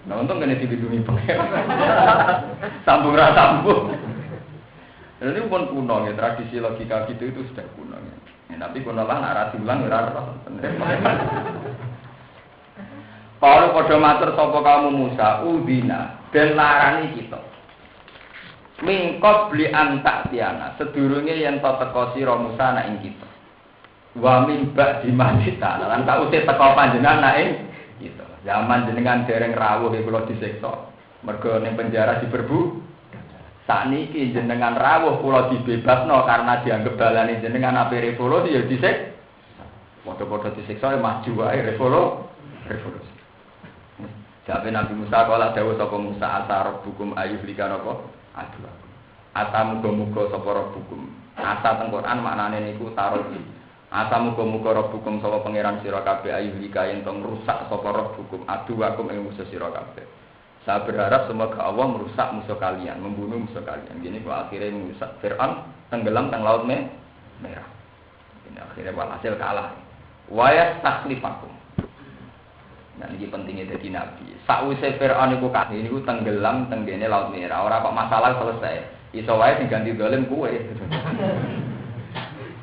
Nah untung kena dilindungi pengen. Sambung ora sambung. Dan itu pun kuno ya, tradisi logika gitu itu sudah kuno ya. Tapi kuno lah narasi ulang ya ora. Kalau padha matur sapa kamu Musa, udina den larani kita. Mingkot beli antak tiana, sedurunge yen to teka sira Musa ana ing kita. Wa mimba dimadita, lan tak usih teka panjenengan ana ing kita. Zaman jenengan dereng rawuh kula disiksa. Mergo ning penjara diberbu. Sakniki jenengan rawuh kula dibebasno karena dianggap dalane jenengan ape revolusi ya disik. Padha-padha disiksa maju wae revolusi. Jabe Nabi Musa kala dawuh sapa Musa asar hukum ayuh likan apa? Aduh. Asa muga-muga sapa rabbukum. Asa teng Quran maknane niku taruhi. Asa muga-muga rabbukum sapa pangeran sira kabeh ayuh lika yen tong rusak sapa rabbukum aduwakum ing musuh sira kabeh. Saya berharap semoga Allah merusak musuh kalian, membunuh musuh kalian. Gini kok akhirnya merusak Fir'aun tenggelam teng laut merah. Ini akhirnya walhasil kalah. Wa yastakhlifakum. Nah ini pentingnya jadi nabi. Sakwise Fir'aun iku kabeh niku tenggelam teng kene laut merah. Ora kok masalah selesai. Iso wae diganti dolim kowe.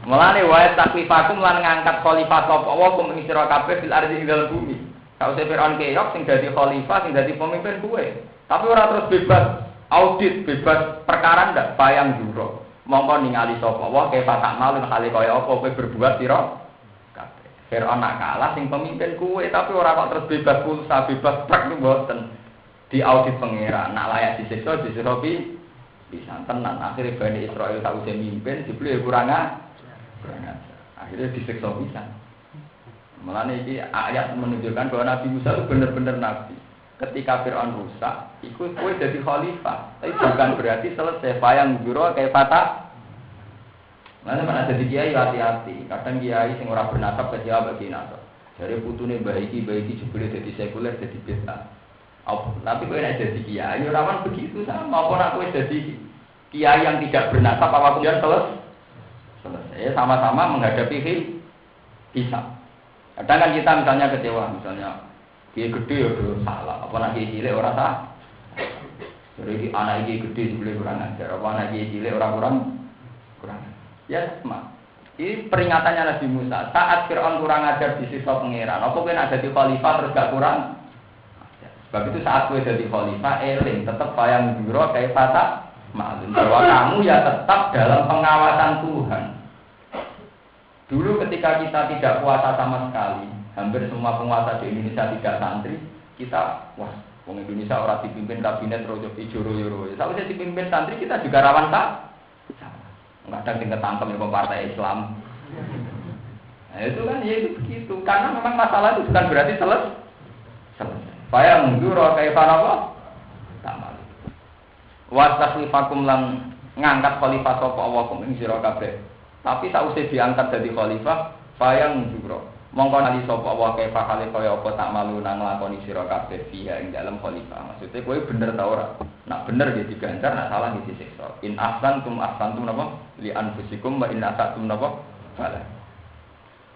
Mulane wae taklifakum lan ngangkat khalifah sapa wa kum ing sira kabeh fil ardi ing dalem bumi. Sakwise Fir'aun keok sing dadi khalifah sing dadi pemimpin kowe. Tapi ora terus bebas audit, bebas perkara ndak bayang juro. Mongko ningali sapa wa kefa tak malu hale kaya apa kowe berbuat sira kabeh. Fir'aun nak kalah sing pemimpin kowe tapi ora kok terus bebas pulsa, bebas prak mboten. Di audit pangeran, nak layak disiksa disiksa bisa tenan. Akhirnya Bani Israel tahu saya mimpin, dibeli kurang ajar. Akhirnya disiksa bisa. Malah ini ayat menunjukkan bahwa Nabi Musa itu benar-benar Nabi. Ketika Fir'aun rusak, ikut kue jadi khalifah. Tapi bukan berarti selesai. Fayang juro kayak patah. Mana mana jadi kiai hati-hati. Kadang kiai sing ora bernasab kecewa bagi nasab. Jadi putune baiki jebule jadi sekuler jadi bid'ah. Tapi kowe nek jadi kiai ora begitu sama. Apa nek kowe jadi kiai yang tidak bernasab apa kemudian selesai sama-sama menghadapi hisab. Kadang kan kita misalnya kecewa, misalnya kiai gede ya salah, apa nek kiai cilik ora salah. Jadi anak kiai gede dibeli kurang ajar, apa anak kiai cilik ora kurang. Ya sama. Ini peringatannya Nabi Musa. Saat Fir'aun kurang ajar disiksa pangeran, apa kowe nek dadi khalifah terus gak kurang? Sebab itu saat gue jadi khalifah, eling tetap bayang juro kayak patah maklum bahwa kamu ya tetap dalam pengawasan Tuhan. Dulu ketika kita tidak puasa sama sekali, hampir semua penguasa di Indonesia tidak santri, kita wah, orang Indonesia orang dipimpin kabinet rojo ijoro-yoro. Kalau saya dipimpin santri kita juga rawan tak? Kadang tinggal tangkap ya partai Islam. Nah, itu kan ya itu begitu. Karena memang masalah itu bukan berarti selesai. Faya mundur kayak apa? Tak malu. Wastakhlifakum lan ngangkat khalifah sapa Allah kum ing sira kabeh. Tapi sausé diangkat dadi khalifah, faya mundur. Mongko nali sapa Allah kayak hale kaya apa tak malu nang nglakoni sira kabeh fiha ing dalem khalifah. Maksudnya kowe bener ta ora? Nak bener ya diganjar, nak salah ya disiksa. In ahsantum napa? Li anfusikum wa in asatum napa? Salah.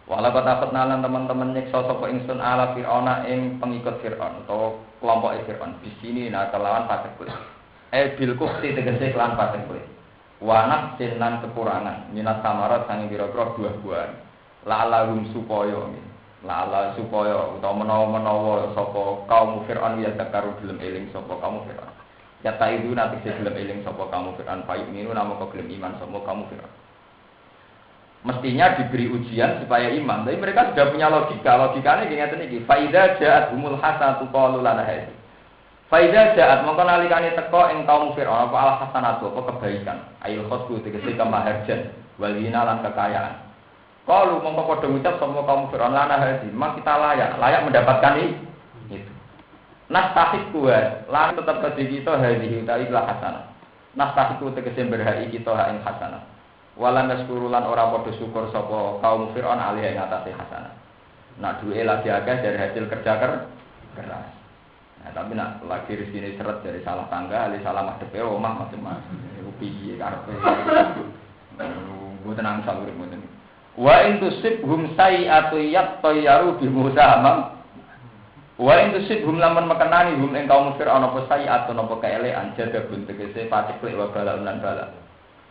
Walau kata petnalan teman-teman nyeksa sapa ingsun ala Fir'auna ing pengikut Fir'aun atau kelompok Fir'aun di sini nah kelawan patek kulit. Bil kufti tegese kelawan patek kulit. Wanak sinan kekurangan minat samarat sange kira-kira buah-buahan. La'alahum supaya utawa menawa sapa kaum Fir'aun ya takaru gelem eling sapa kaum Fir'aun. Ya ta itu nanti gelem eling sapa kaum Fir'aun payu minu namung gelem iman sapa kaum Fir'aun. Mestinya diberi ujian supaya iman. Tapi mereka sudah punya logika. Logikanya ngeten iki. Faida ja'at humul hasanatu qalu lana hadhi. Faida ja'at mongko nalikane teka ing kaum Firaun apa al hasanatu apa kebaikan. Ail khosbu tegese kemaharjan wal hina lan kekayaan. Qalu mongko padha ngucap sapa kaum Firaun lana hadhi. Mak kita layak mendapatkan itu. Nastahik kuat. Lan tetap kedhi kita hadhi utawi hasanah. Nastahik tegese berhak kita hak ing hasanah. Walan naskurulan ora padha syukur sapa kaum Fir'aun alih ing atase hasanah. Nak duwe lagi akeh dari hasil kerja keras. Nah, tapi nak lagi rezekine seret dari salah tangga, ali salah madhepe omah macam-macam. Piye karepe. Mboten nang saurip mboten. Wa in tusibhum sayi'atu yattayyaru bi Musa amam. Wa in tusibhum lamun mekenani hum ing kaum Fir'aun apa sayi'atu napa kaelekan jadabun tegese paciklek wa balak lan balak.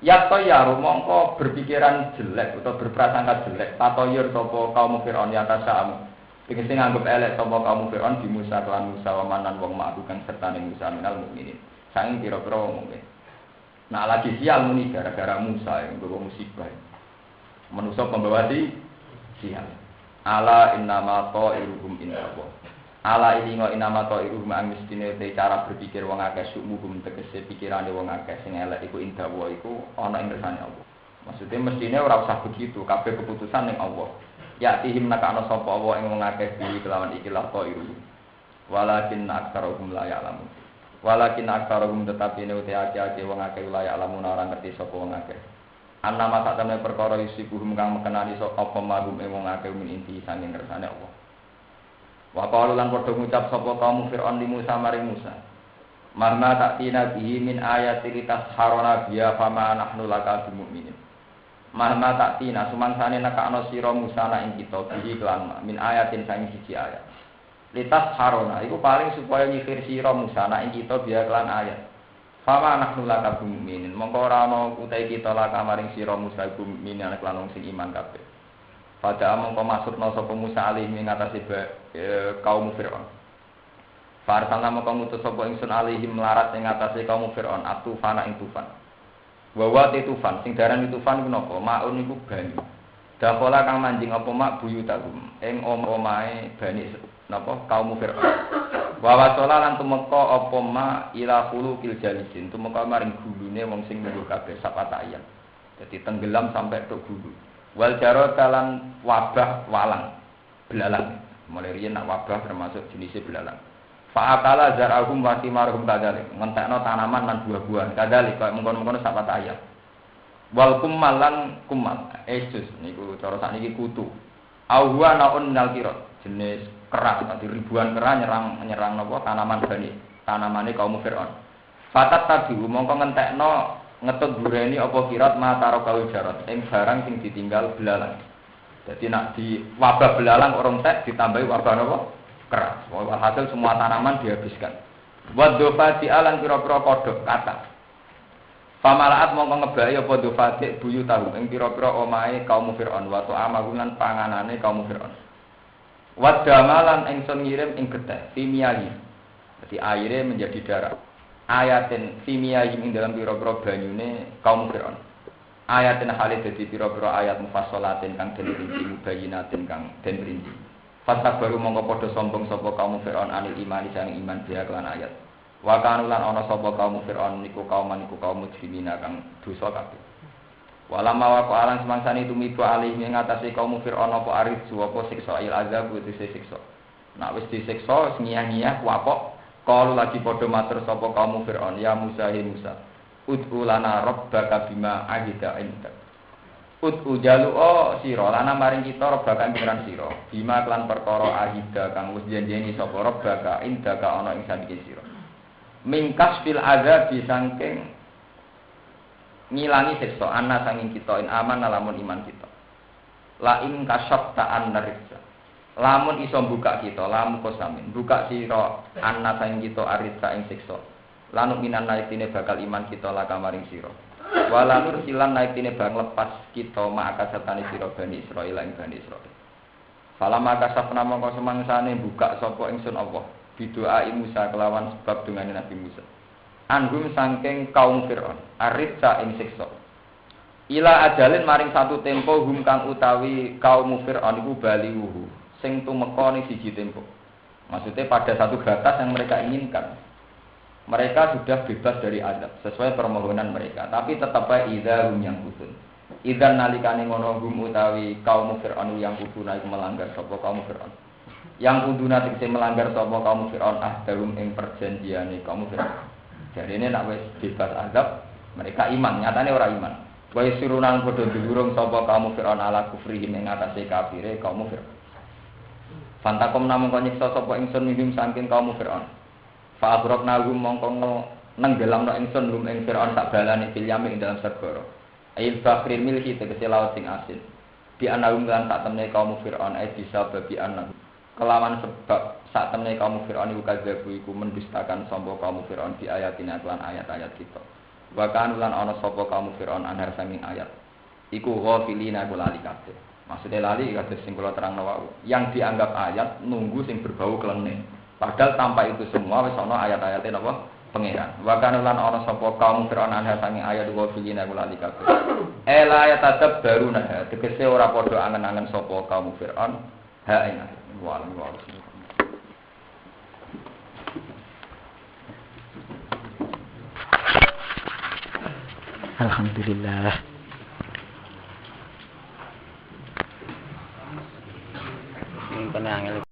Yattayyaru mongko berpikiran jelek atau berprasangka jelek tatoyur sapa kaum Fir'aun ya tasam. Tegese nganggep elek sapa kaum Fir'aun di Musa lan Musa wa manan wong ma'ruf kang sertane Musa minal mukminin. Saking pira-pira wong mukmin. Nah lagi sial muni gara-gara Musa yang bawa musibah. Manusia pembawa sial. Ala innama ta'iruhum indallah. Ala ilingo innama ta'iruhum ang mestine te cara berpikir wong akeh sumuhum tegese pikirane wong akeh sing elek iku indallah iku ana ing kersane Allah. Maksudnya mestine ora usah begitu, kabeh keputusan ning Allah. Ya tihim nakana sapa Allah ing wong akeh diri kelawan ikilah ta'iruhum. Walakin aktsaruhum la ya'lamun. Walakin aktsaruhum tetapi ne uti akeh wong akeh la ya'lamun ora ngerti sapa wong akeh. Annama sak temene perkara isibuhum kang mekenani sapa magum ing wong akeh min inti sanging kersane Allah. Wa qalu lan padha ngucap sapa kaum Fir'aun li Musa maring Musa. Marna ta'tina bihi min ayati litasharana biya fama nahnu laka bimu'minin. Marna ta'tina sumangsane nekakno sira Musa nak ing kita bihi kelan min ayatin sanging siji ayat. Litasharana iku paling supaya nyihir sira Musa nak ing kita biya kelan ayat. Fama nahnu laka bimu'minin. Mongko ora ana utahe kita laka maring sira Musa bimu'minin anak lan sing iman kabeh. Pada mongko maksudna sapa Musa alih ing atase kaum Fir'aun. Farsalna mongko ngutus sapa ingsun alihim melarat ing atase kaum Fir'aun atufana ing tufan. Wa tufan sing darani tufan iku napa? Maun iku banyu. Dapola kang manjing apa mak buyutagum ing omahe bani napa kaum Fir'aun. Wa wasala lan tumeka apa ma ila khulukil jalisin tumeka maring gulune wong sing mlebu kabeh sapata ayat. Dadi tenggelam sampai tok gulu. Wal jarotalan wabah walang belalang. Mulai riyen nak wabah termasuk jenisnya belalang. Fa'akala zar'ahum wa thimarhum kadalik. Ngentekno tanaman lan buah-buahan kadalik kaya mengkono-mengkono sapata ayat. Wal kummal lan kummal esus niku cara sakniki kutu. Auwa naun minal kirat jenis keras, tadi ribuan keras nyerang napa tanaman bani, tanamane kaum Fir'aun. Fatat tabi mongko ngentekno ngetut dureni apa kirat mataro kaul jarat ing barang sing ditinggal belalang. Jadi nak di wabah belalang orang tek ditambahi wabah napa keras. Walhasil semua tanaman dihabiskan. Wadofati alan pira-pira kodhok kata. Pamalaat mongko ngebahi apa dofati buyu tahu ing pira-pira omahe kaum Fir'aun wa ta'amalan panganane kaum Fir'aun. Wadamalan ingsun ngirim ing getih fimiyahi. Jadi airnya menjadi darah. Ayatin fimiyahi ing dalam pira-pira banyune kaum Fir'aun. Ayatin halid dadi pira-pira ayat mufassalatin kang den rinci mubayyinatin kang den rinci. Fasa baru mongko padha sombong sapa kaum Fir'aun anil imani sang iman dia kelan ayat. Wa kanulan ana sapa kaum Fir'aun niku kaum mujrimina kang dosa kabeh. Walama wa alang semangsane tumiba alih ing atase kaum Fir'aun apa aridzu apa siksa il azab kuwi siksa. Nek wis disiksa ngiyah-ngiyah kuapok kalu lagi padha matur sapa kaum Fir'aun ya Musa he Musa. Ud'u lana rabbaka bima ahida inda. Ud'u jalu'a sira lana maring kita rabbaka pengiran sira. Bima kelan perkara ahida kang wis janjeni sapa rabbaka inda ka ana ing sandike sira. Mingkas fil azab disangking ngilangi siksa ana sanging kita in aman lamun iman kita. La in kasyafta an-narisa. Lamun iso buka kita, lamun kosamin. Buka sira ana sanging kita arisa ing siksa. Lanuk minan naiktine bakal iman kita la kamaring sira. Walanur silan naiktine bang lepas kita maka sertane sira Bani Israil ing Bani Israil. Falama kasafna mongko semangsane buka sapa ingsun Allah. Bidoa Musa kelawan sebab dungane Nabi Musa. Anhum sangking kaum Fir'aun aritsa ing siksa. Ila ajalin maring satu tempo hum kang utawi kaum Fir'aun iku baliwuhu sing tumeka ning siji tempo. Maksudnya pada satu batas yang mereka inginkan. Mereka sudah bebas dari azab sesuai permohonan mereka, tapi tetap bae idza hum yang kutun. Idzan nalikane ngono hum utawi kaum Fir'aun yang kutuna iku melanggar sapa kaum Fir'aun. Yang kuduna tegese melanggar sapa kaum Fir'aun ahdarum ing perjanjiane kaum Fir'aun. Jarine nek wis bebas azab, mereka iman, nyatane ora iman. Wa yasirunan padha diurung sapa kaum Fir'aun ala kufrihi ing atase kafire kaum Fir'aun. Fantakom namung nyiksa sapa ingsun minhum saking kaum Fir'aun. Fa agrokna hum mongko nenggelamno ingsun hum ing Fir'aun sak balane fil yamin ing dalam segara. Ail bakhril milhi tegese laut sing asin. Bi anahum lan sak temne kaum Firaun bisa babi anak. Kelawan sebab sak temne kaum Firaun iku kadhebu iku mendustakan sapa kaum Firaun di ayatina lan ayat-ayat kita. Wa kan lan ana sapa kaum Firaun anar sanging ayat. Iku ghafilina iku lali kabeh. Maksudnya lali kados sing kula terangno wau. Yang dianggap ayat nunggu sing berbau kelene. Padahal tanpa itu semua wis ana ayat-ayate napa? Pangeran. Wa kana lan ana sapa kaum Firaun ana sange ayat wa filina kula dikabeh. Ela ayat adab baru nah tegese ora padha angen-angen sapa kaum Firaun. Ha ing wa Alhamdulillah. Ini penanggal